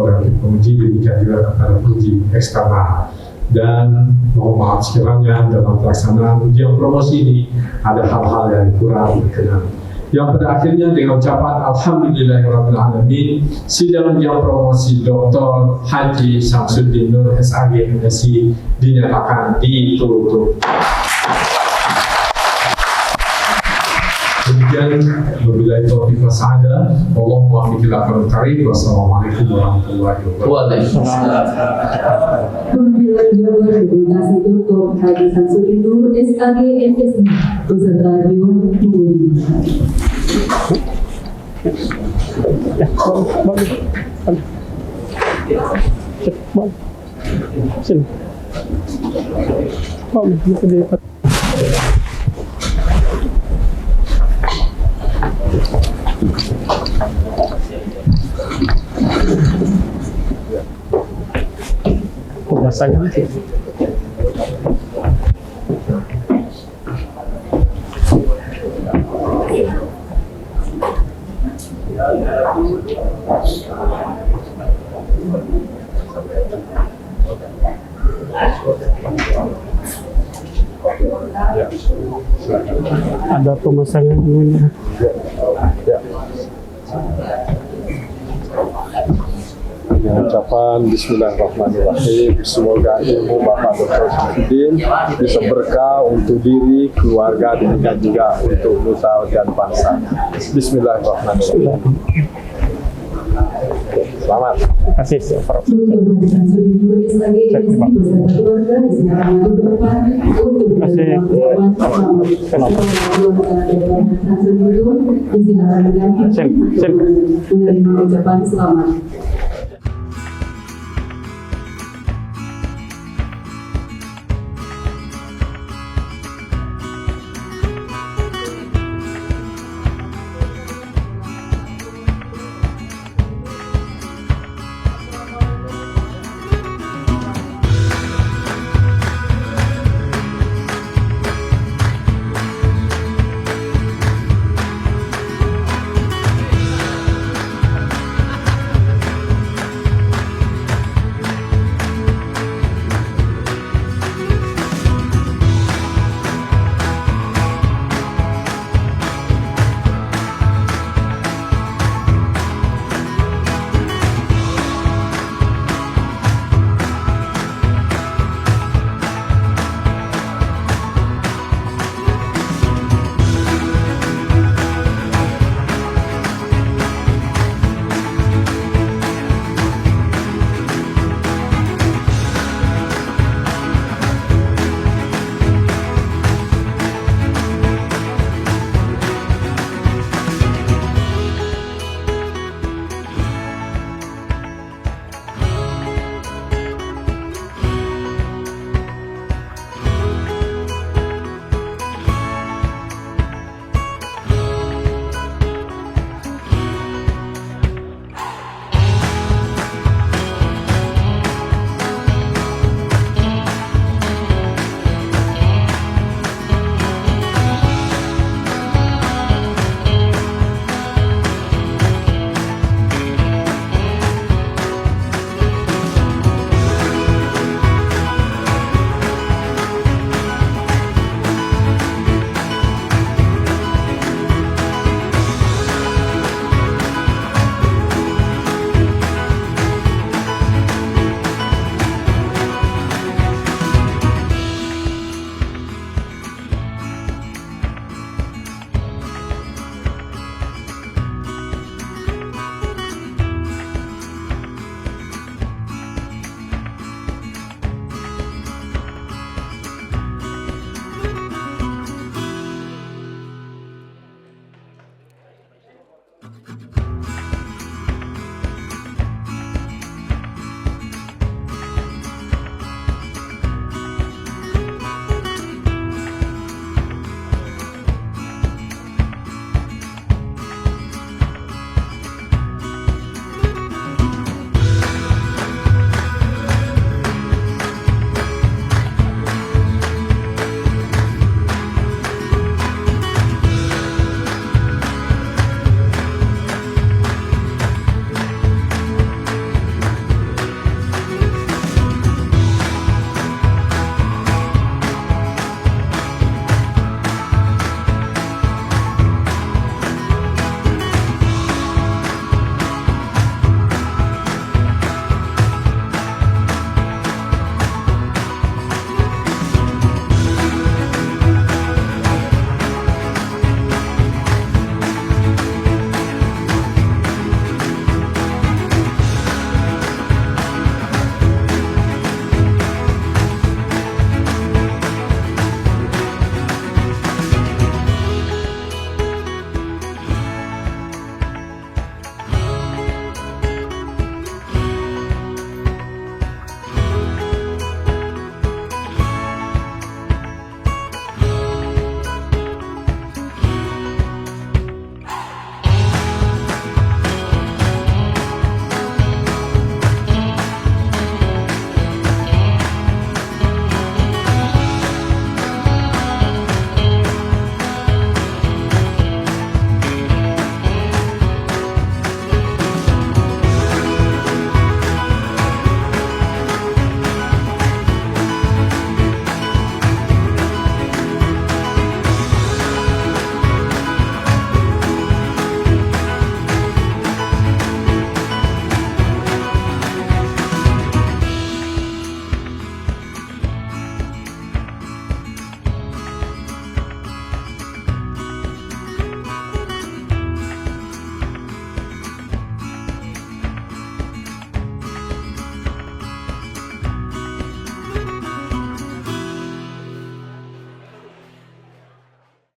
dan penguji, demikian juga kepada penguji eksternal. Dan mohon maaf sekiranya dalam pelaksanaan ujian promosi ini ada hal-hal yang kurang berkenan. Yang pada akhirnya dengan ucapan Alhamdulillahirrahmanirrahim, sidang ujian promosi Dr. Haji Samsudin Nur SAG MSI dinyatakan ditutup. Demikian, wabillahi taufiq wa sa'adah. Wallahu muwaffiq ila aqwamit thariq. Wassalamualaikum warahmatullahi wabarakatuh. Waalaikumsalam. Pengambilan gambar rekomendasi Dr. Haji Samsudin Nur SAG MSI beserta Dewan Penguji. Pemasangan sih. Ada pemasangan dulunya. Dengan ucapan Bismillahirrahmanirrahim, semoga ilmu Bapak Dr. Samsudin bisa berkah untuk diri, keluarga, demikian juga untuk nusa dan bangsa. Bismillahirrahmanirrahim. Selamat. Terima kasih. Dr. Haji Samsudin Nur SAG MSI beserta keluarga disilakan maju ke depan untuk menerima pengumuman selamat. Samsudin Nur disilakan mengganti menerima ucapan selamat.